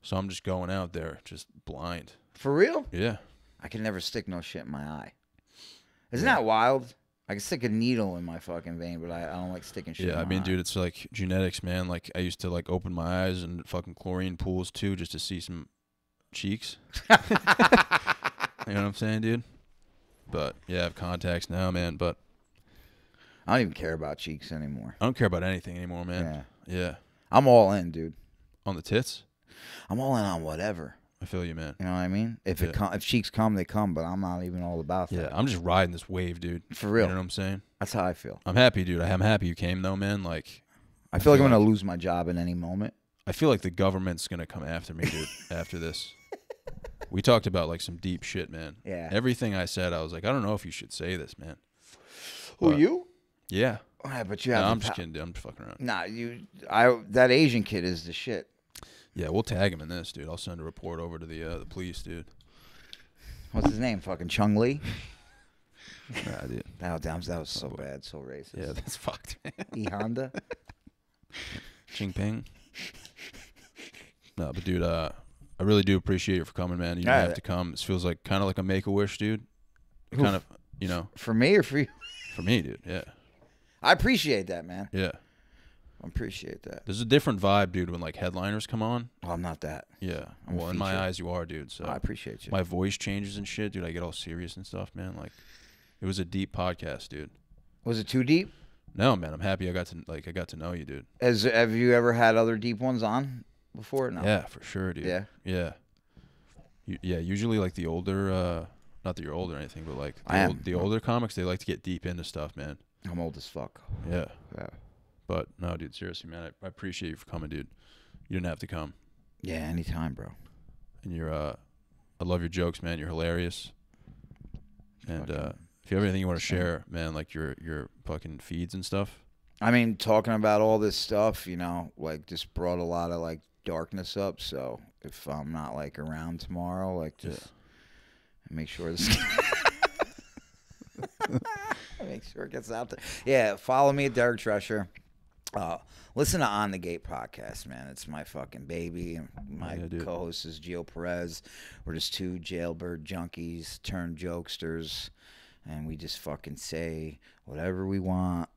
So I'm just going out there, just blind. For real? Yeah. I can never stick no shit in my eye. Isn't that wild? I can stick a needle in my fucking vein, but I don't like sticking shit in Yeah, my I mean, eye. dude, it's like genetics, man. Like, I used to, like, open my eyes in fucking chlorine pools, too, just to see some cheeks. You know what I'm saying, dude? But, yeah, I have contacts now, man. But I don't even care about cheeks anymore. I don't care about anything anymore, man. Yeah. I'm all in, dude. On the tits? I'm all in on whatever. I feel you, man. You know what I mean? If if cheeks come, they come, but I'm not even all about that. Yeah, I'm just riding this wave, dude. For real. You know what I'm saying? That's how I feel. I'm happy, dude. I'm happy you came, though, man. Like, I feel like I'm going to lose my job at any moment. I feel like the government's going to come after me, dude, after this. We talked about, like, some deep shit, man. Yeah. Everything I said, I was like, I don't know if you should say this, man. Who, But- you? Yeah. Yeah, but you No, have I'm just kidding, dude. I'm just fucking around. Nah, that Asian kid is the shit. Yeah, we'll tag him in this, dude. I'll send a report over to the police, dude. What's his name? Fucking Chung Lee? Nah, dude. Oh, damn, that was so bad, so racist. Yeah, that's fucked, man. E Honda? Ching Ping. No, but dude, I really do appreciate you for coming, man. You didn't have to come. This feels like kind of like a Make-A-Wish, dude. Kind of, you know. For me or for you? For me, dude. Yeah. I appreciate that, man. Yeah. I appreciate that. There's a different vibe, dude, when like headliners come on. Well, I'm not that. Yeah. I'm a Well, in my feature. eyes, you are, dude. So I appreciate you. my voice changes and shit, dude. I get all serious and stuff, man. Like, it was a deep podcast, dude. Was it too deep? No, man. I'm happy I got to know you, dude. Have you ever had other deep ones on before? No. Yeah, for sure, dude. Yeah? Yeah. Yeah, usually like the older, not that you're older or anything, but like the older comics, they like to get deep into stuff, man. I'm old as fuck. Yeah. Yeah. But no, dude, seriously, man, I appreciate you for coming, dude. You didn't have to come. Yeah, anytime, bro. And you're, I love your jokes, man. You're hilarious. And if you have anything you want to share, man, like your fucking feeds and stuff. I mean, talking about all this stuff, you know, like just brought a lot of like darkness up. So if I'm not like around tomorrow, like just make sure this. Make sure it gets out there. Yeah, follow me at Derek Drescher. Listen to On the Gate podcast, man. It's my fucking baby. My co-host is Gio Perez. We're just two jailbird junkies turned jokesters, and we just fucking say whatever we want.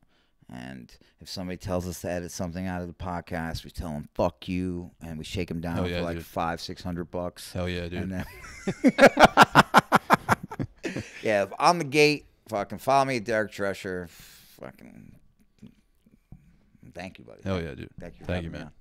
And if somebody tells us to edit something out of the podcast, we tell them "fuck you," and we shake them down for like $500-600. Hell yeah, dude. And then yeah, On the Gate. Fucking follow me at Derek Drescher. Fucking thank you, buddy. Hell yeah, dude. Thank you, man.